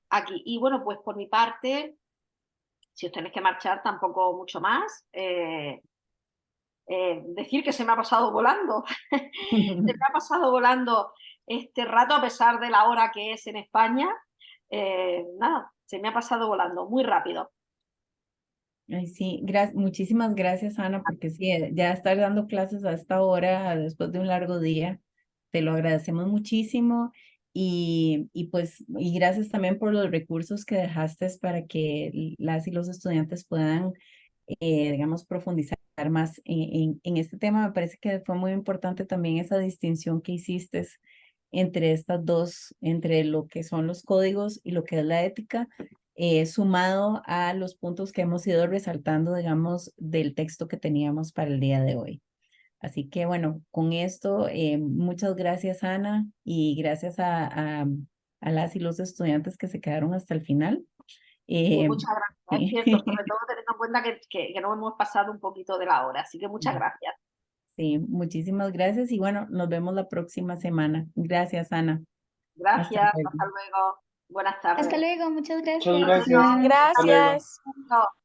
aquí. Y bueno, pues por mi parte, si os tenéis que marchar, tampoco mucho más. Decir que se me ha pasado volando. Se me ha pasado volando este rato a pesar de la hora que es en España. Nada, se me ha pasado volando muy rápido. Ay, sí, muchísimas gracias, Ana, porque sí, ya estar dando clases a esta hora, después de un largo día, te lo agradecemos muchísimo y pues, y gracias también por los recursos que dejaste para que las y los estudiantes puedan, digamos, profundizar más en este tema. Me parece que fue muy importante también esa distinción que hiciste entre estas dos, entre lo que son los códigos y lo que es la ética, sumado a los puntos que hemos ido resaltando, digamos, del texto que teníamos para el día de hoy. Así que bueno, con esto, muchas gracias, Ana, y gracias a las y los estudiantes que se quedaron hasta el final. Muchas gracias, es cierto, sobre todo teniendo en cuenta que nos hemos pasado un poquito de la hora, así que muchas gracias. Sí, muchísimas gracias y bueno, nos vemos la próxima semana. Gracias, Ana. Hasta Gracias, luego. hasta luego. Buenas Hasta tardes. luego, muchas Muchas gracias. gracias. Hasta luego. Gracias. Chao.